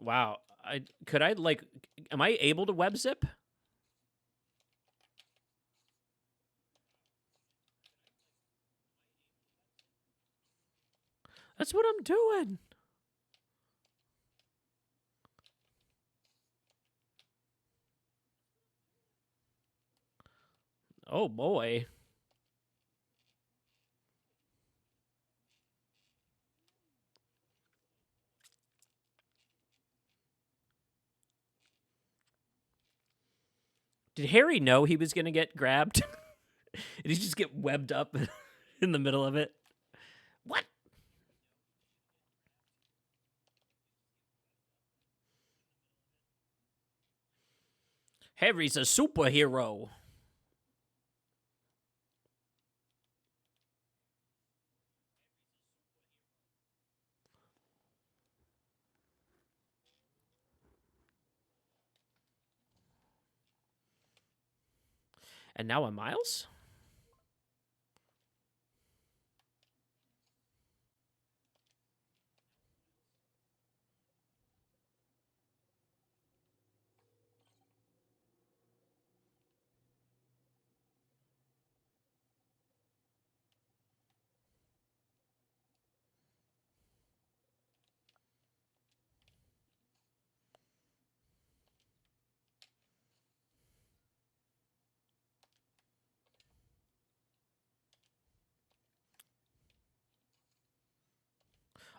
Wow. Could I like am I able to web zip? That's what I'm doing. Oh boy. Did Harry know he was going to get grabbed? Did he just get webbed up in the middle of it? What? Harry's a superhero. And now a Miles?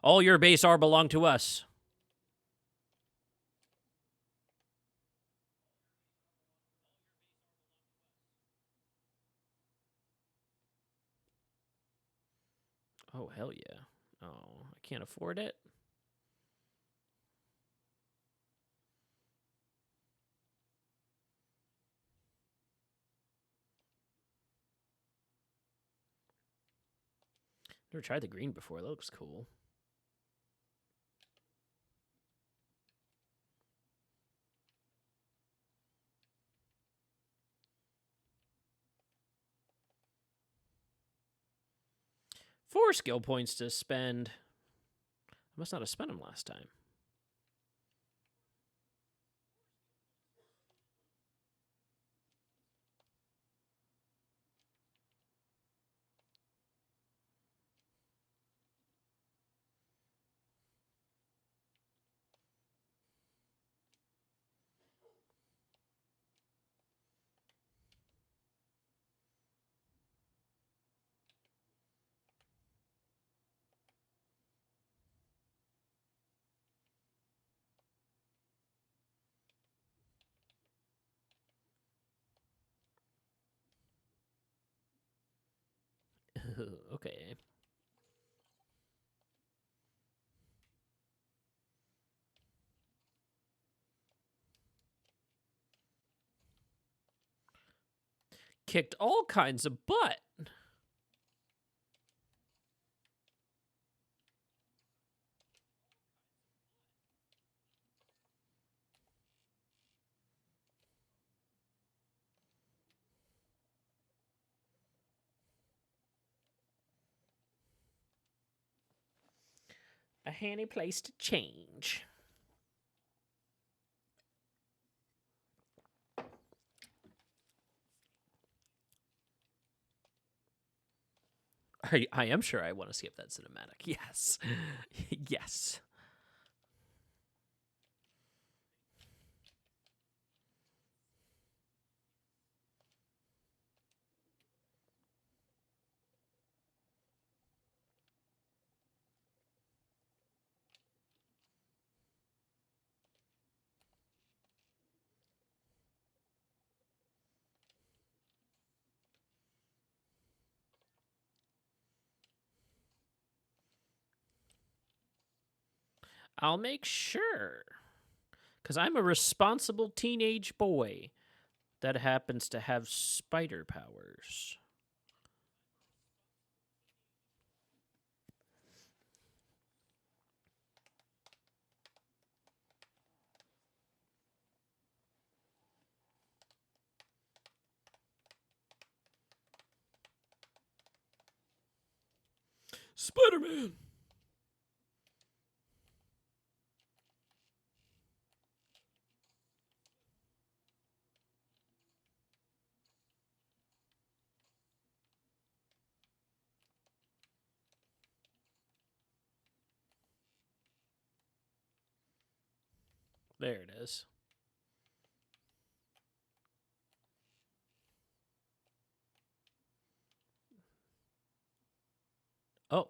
All your base R belong to us. Oh, hell yeah. Oh, I can't afford it. Never tried the green before. That looks cool. Four skill points to spend. I must not have spent them last time. Okay. Kicked all kinds of butt. A handy place to change. I am sure I want to skip that cinematic. Yes. Yes. I'll make sure. Because I'm a responsible teenage boy that happens to have spider powers. Spider-Man! There it is. Oh.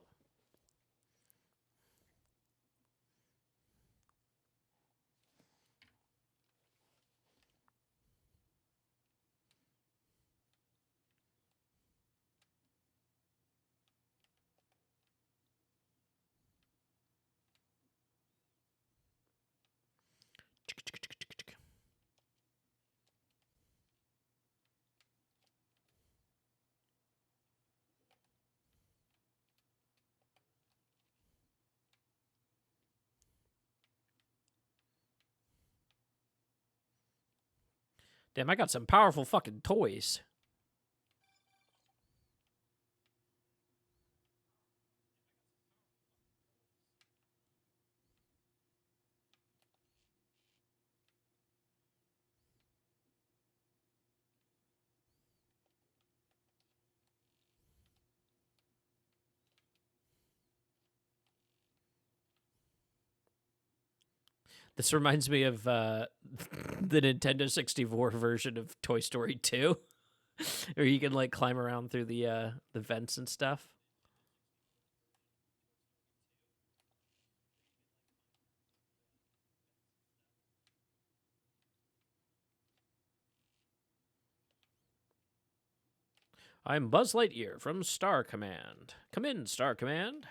Damn, I got some powerful fucking toys. This reminds me of the Nintendo 64 version of Toy Story 2, where you can like climb around through the vents and stuff. I'm Buzz Lightyear from Star Command. Come in, Star Command.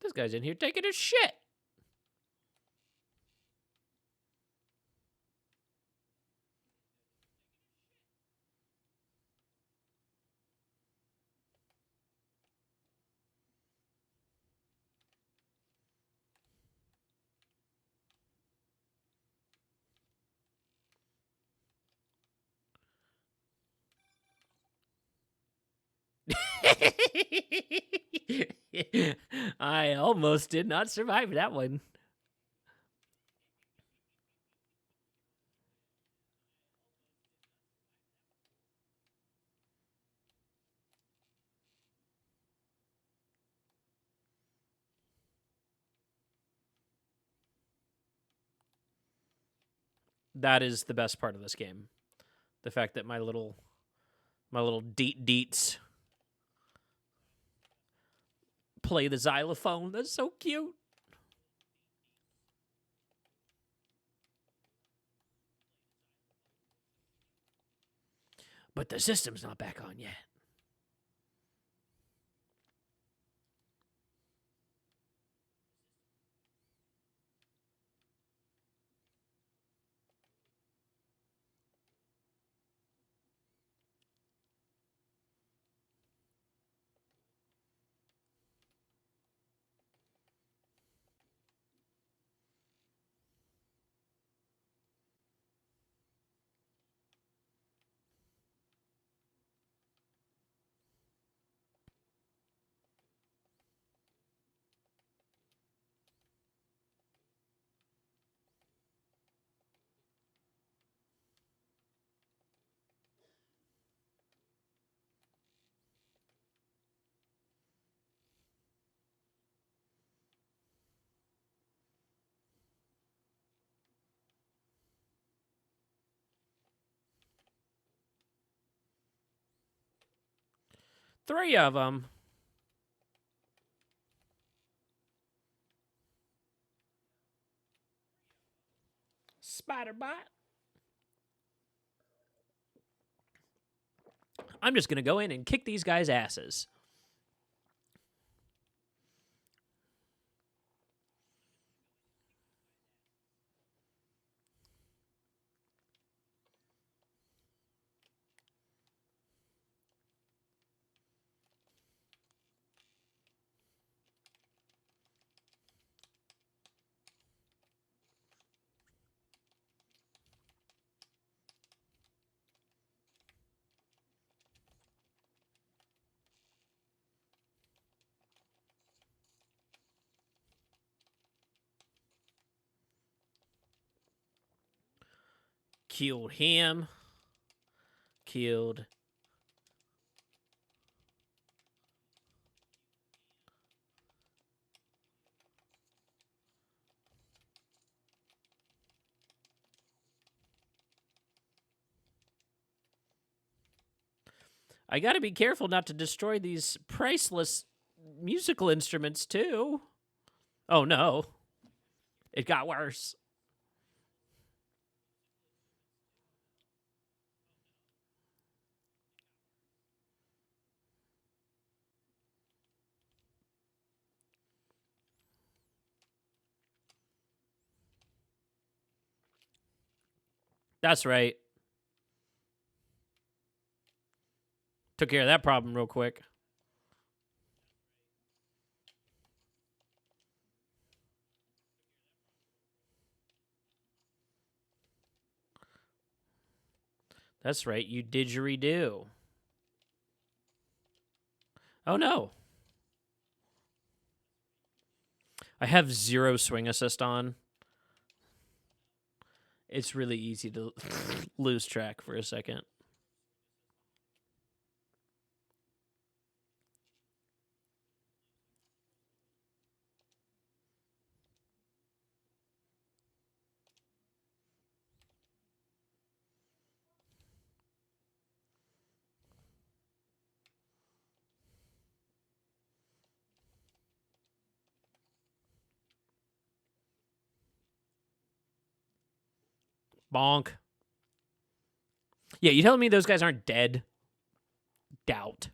This guy's in here taking a shit. I almost did not survive that one. That is the best part of this game. The fact that my little deets play the xylophone. That's so cute. But the system's not back on yet. Three of them. Spider-Bot. I'm just going to go in and kick these guys' asses. Killed him. Killed. I gotta be careful not to destroy these priceless musical instruments, too. Oh, no. It got worse. That's right. Took care of that problem real quick. That's right. You didgeridoo. Oh, no. I have 0 swing assist on. It's really easy to lose track for a second. Bonk. Yeah, you telling me those guys aren't dead? Doubt.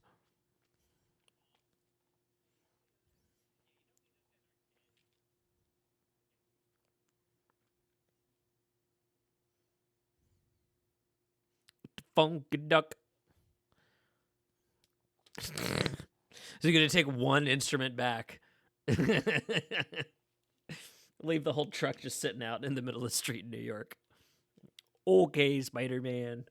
Funky duck. So you're going to take one instrument back. Leave the whole truck just sitting out in the middle of the street in New York. Okay, Spider-Man.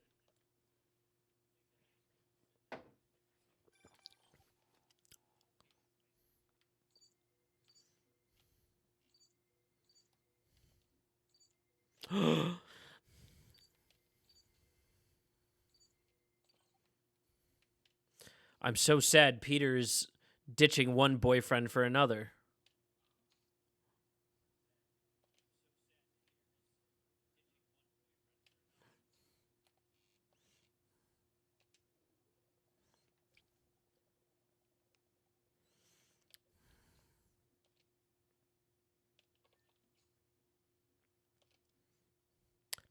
I'm so sad Peter's ditching one boyfriend for another.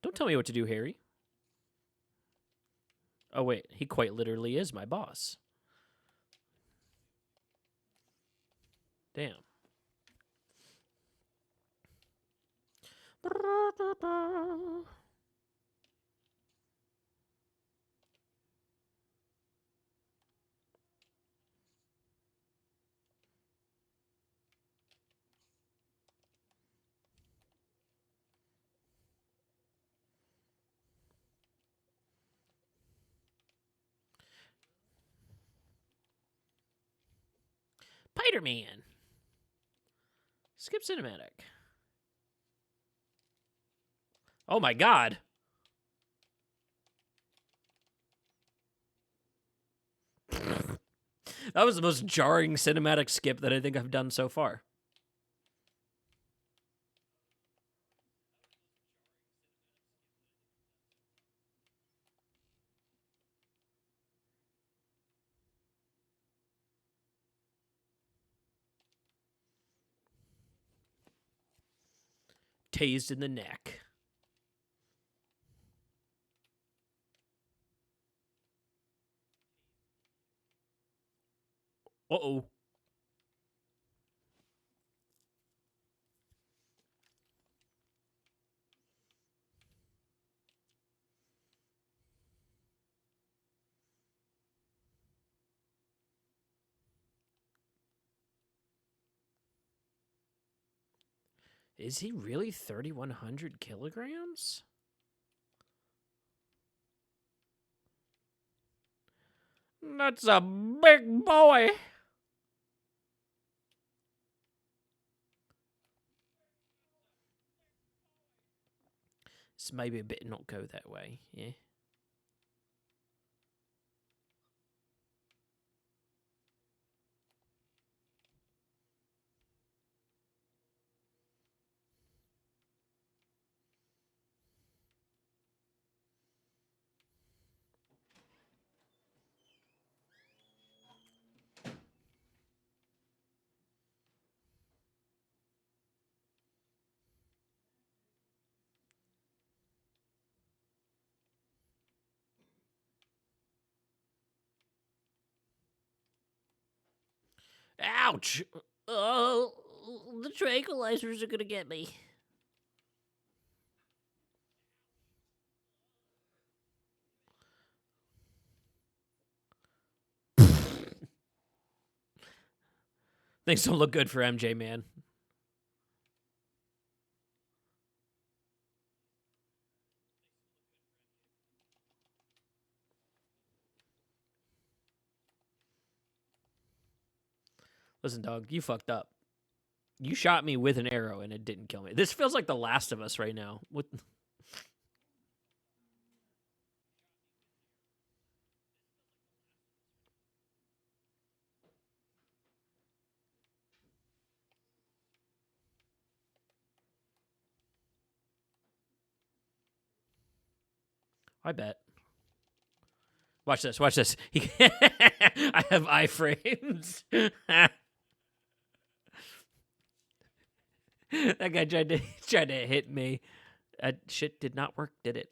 Don't tell me what to do, Harry. Oh, wait. He quite literally is my boss. Damn. Spider-Man. Skip cinematic. Oh my god. That was the most jarring cinematic skip that I think I've done so far. Tased in the neck. Uh-oh. Is he really 3,100 kilograms? That's a big boy. This maybe a bit not go that way, yeah. Ouch! Oh, the tranquilizers are gonna get me. Things don't look good for MJ, man. Listen, dog, you fucked up. You shot me with an arrow and it didn't kill me. This feels like The Last of Us right now. What? I bet. Watch this. Watch this. I have iframes. That guy tried to hit me. That shit did not work, did it?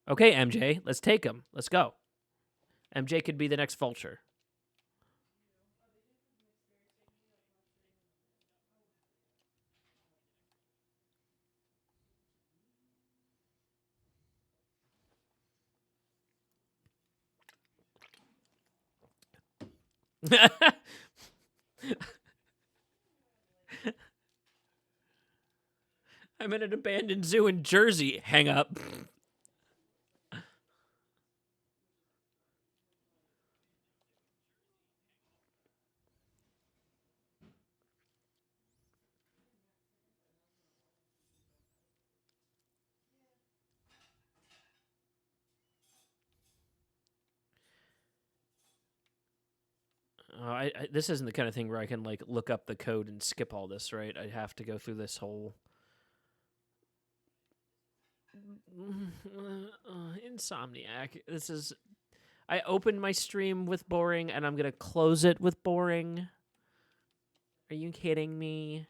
Okay, MJ, let's take him. Let's go. MJ could be the next vulture. I'm in an abandoned zoo in Jersey. Hang up. This isn't the kind of thing where I can like look up the code and skip all this, right? I have to go through this whole insomniac. This is. I opened my stream with boring, and I'm gonna close it with boring. Are you kidding me?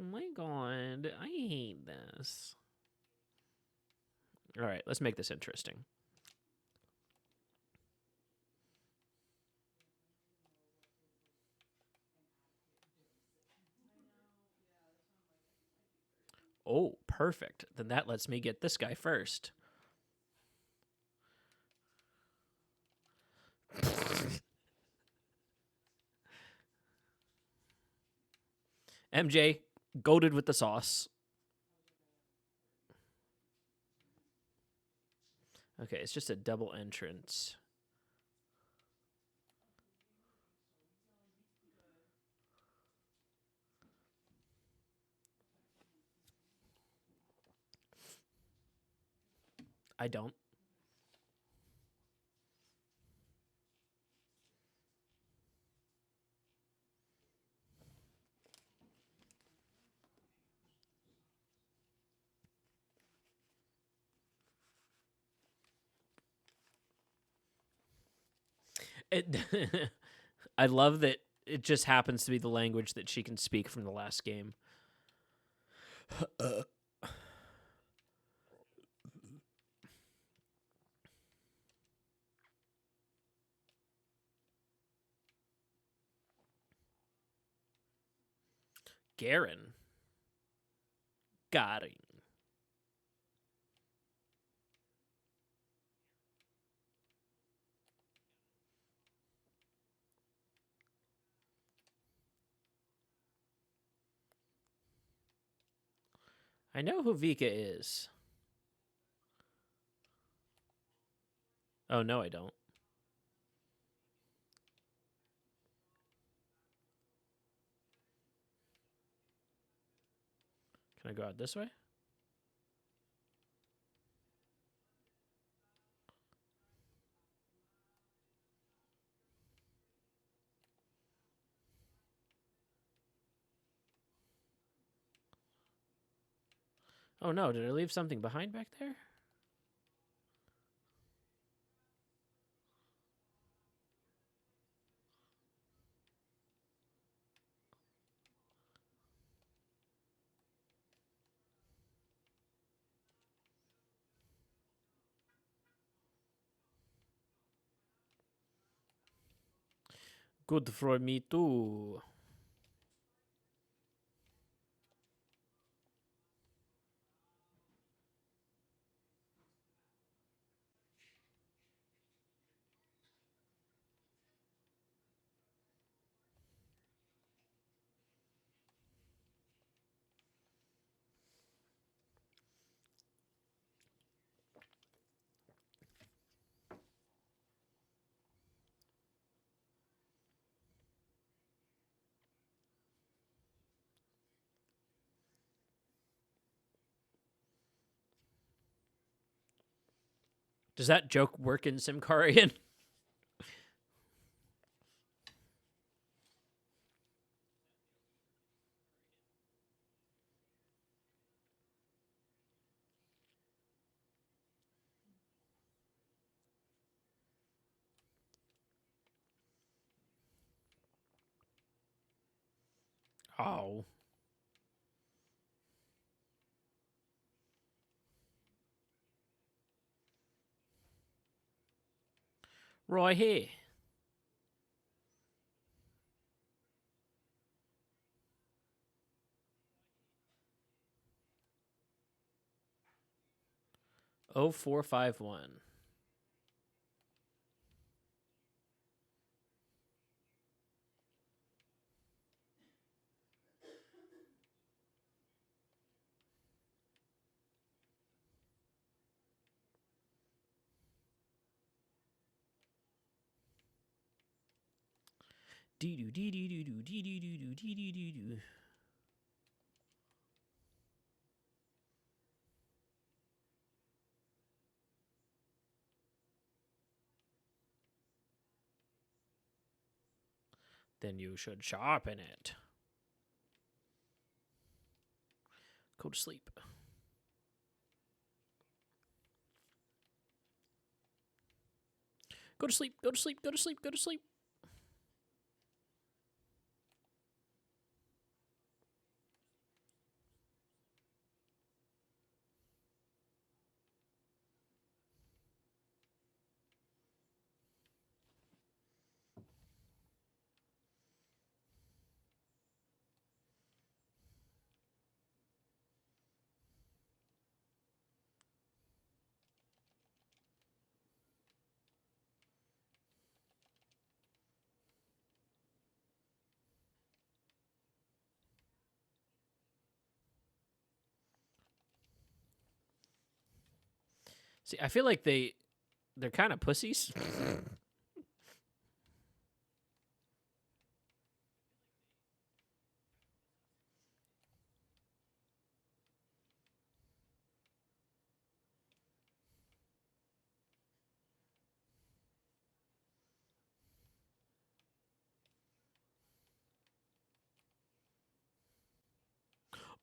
Oh my god, I hate this. All right, let's make this interesting. Oh, perfect. Then that lets me get this guy first. MJ, goaded with the sauce. Okay, it's just a double entrance. I don't. It I love that it just happens to be the language that she can speak from the last game. Garen. Got him. I know who Vika is. Oh, no, I don't. Can I go out this way? Oh, no. Did I leave something behind back there? Good for me, too. Does that joke work in Simcarian? Oh. Roy here. Oh 0451. Dee doo dee doo doo doo dee doo doo doo dee doo doo doo. Then you should sharpen it. Go to sleep. Go to sleep. Go to sleep. Go to sleep. Go to sleep. See, I feel like they're kind of pussies.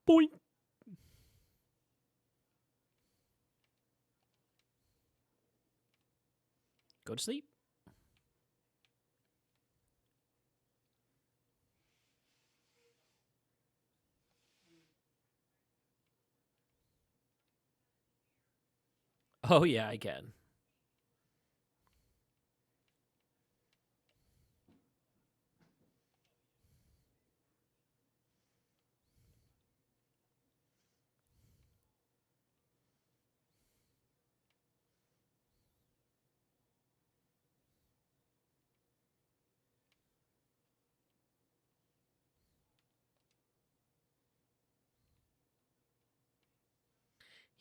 Boing. Go to sleep. Oh yeah, I can.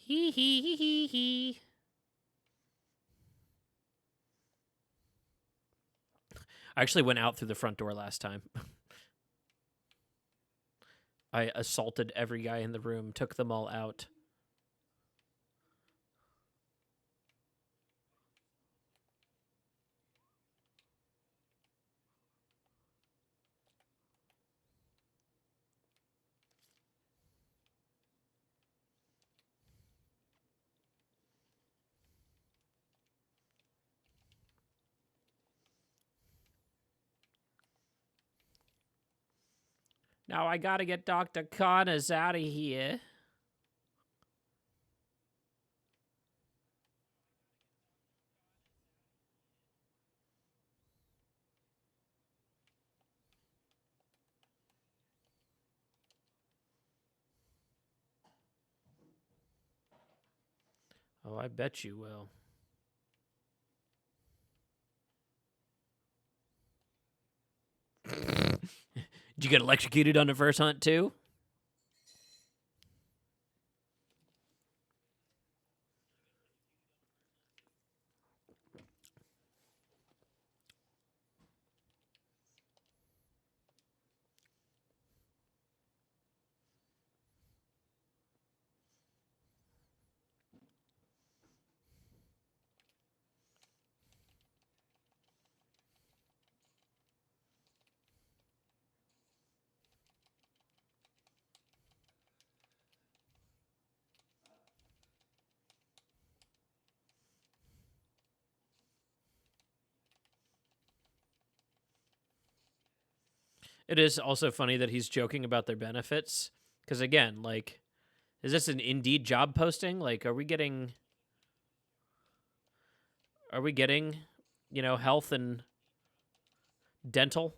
Hee hee hee hee hee. I actually went out through the front door last time. I assaulted every guy in the room, took them all out. Now I gotta get Dr. Connors out of here. Oh, I bet you will. Did you get electrocuted on the first hunt too? It is also funny that he's joking about their benefits. Because again, like, is this an Indeed job posting? Like, are we getting, health and dental?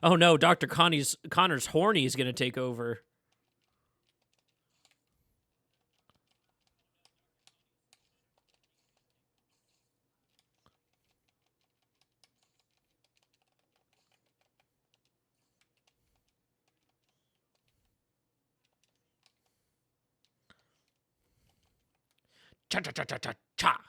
Oh no, Dr. Connor's horny is going to take over. Cha cha cha cha cha cha.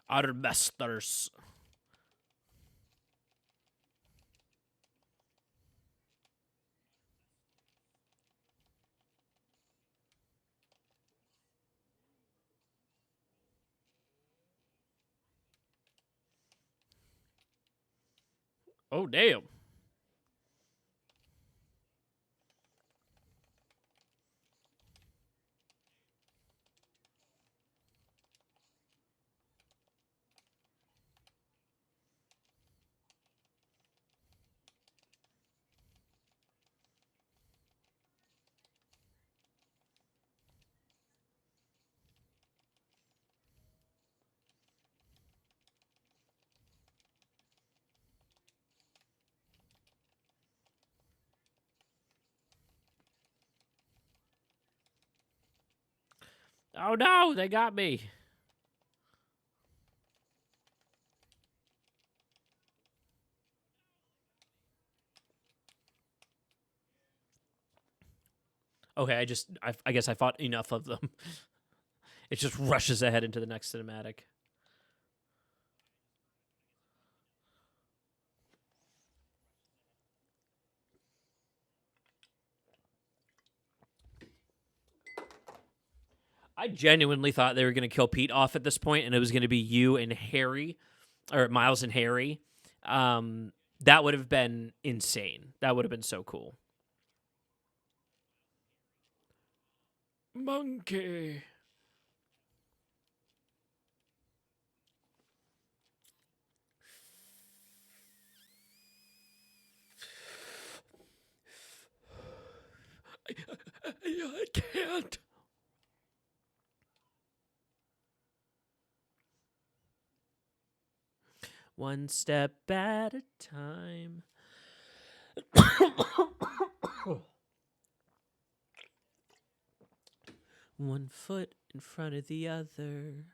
Arbesters. Oh damn. Oh no, they got me. Okay, I guess I fought enough of them. It just rushes ahead into the next cinematic. I genuinely thought they were going to kill Pete off at this point, and it was going to be you and Harry, or Miles and Harry. That would have been insane. That would have been so cool. Monkey. I can't. One step at a time. One foot in front of the other.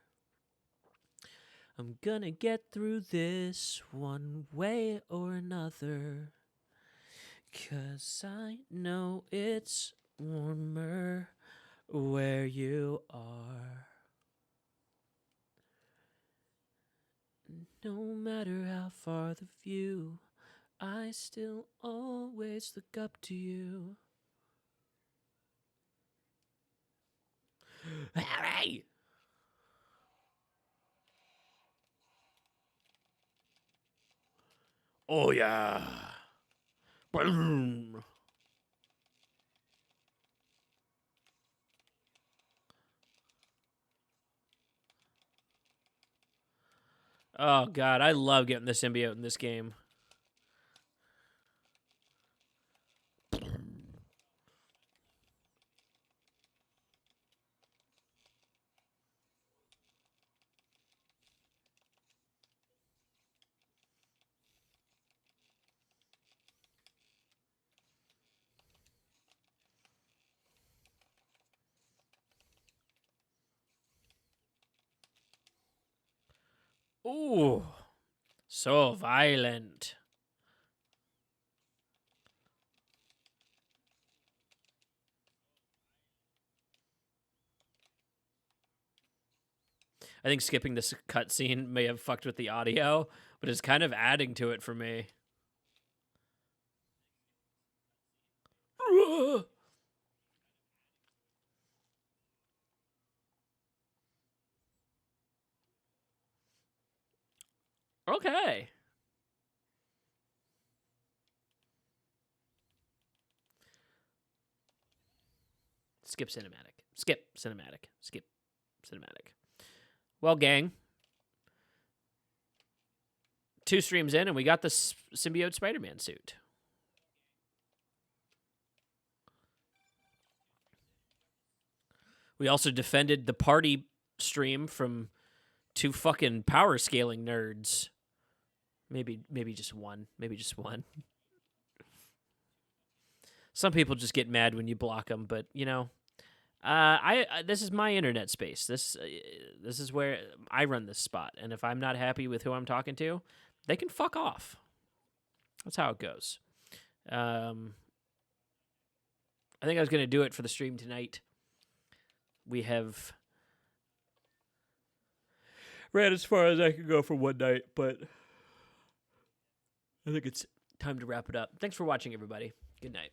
I'm gonna get through this one way or another. 'Cause I know it's warmer where you are. No matter how far the view, I still always look up to you. Harry! Oh yeah. Boom. Oh god, I love getting the symbiote in this game. Ooh, so violent. I think skipping this cutscene may have fucked with the audio, but it's kind of adding to it for me. Okay. Skip cinematic. Skip cinematic. Skip cinematic. Well, gang. 2 streams in, and we got the symbiote Spider-Man suit. We also defended the party stream from 2 fucking power scaling nerds. Maybe just one. Maybe just one. Some people just get mad when you block them, but you know, this is my internet space. This is where I run this spot, and if I'm not happy with who I'm talking to, they can fuck off. That's how it goes. I think I was gonna do it for the stream tonight. We have ran as far as I could go for one night, but I think it's time to wrap it up. Thanks for watching, everybody. Good night.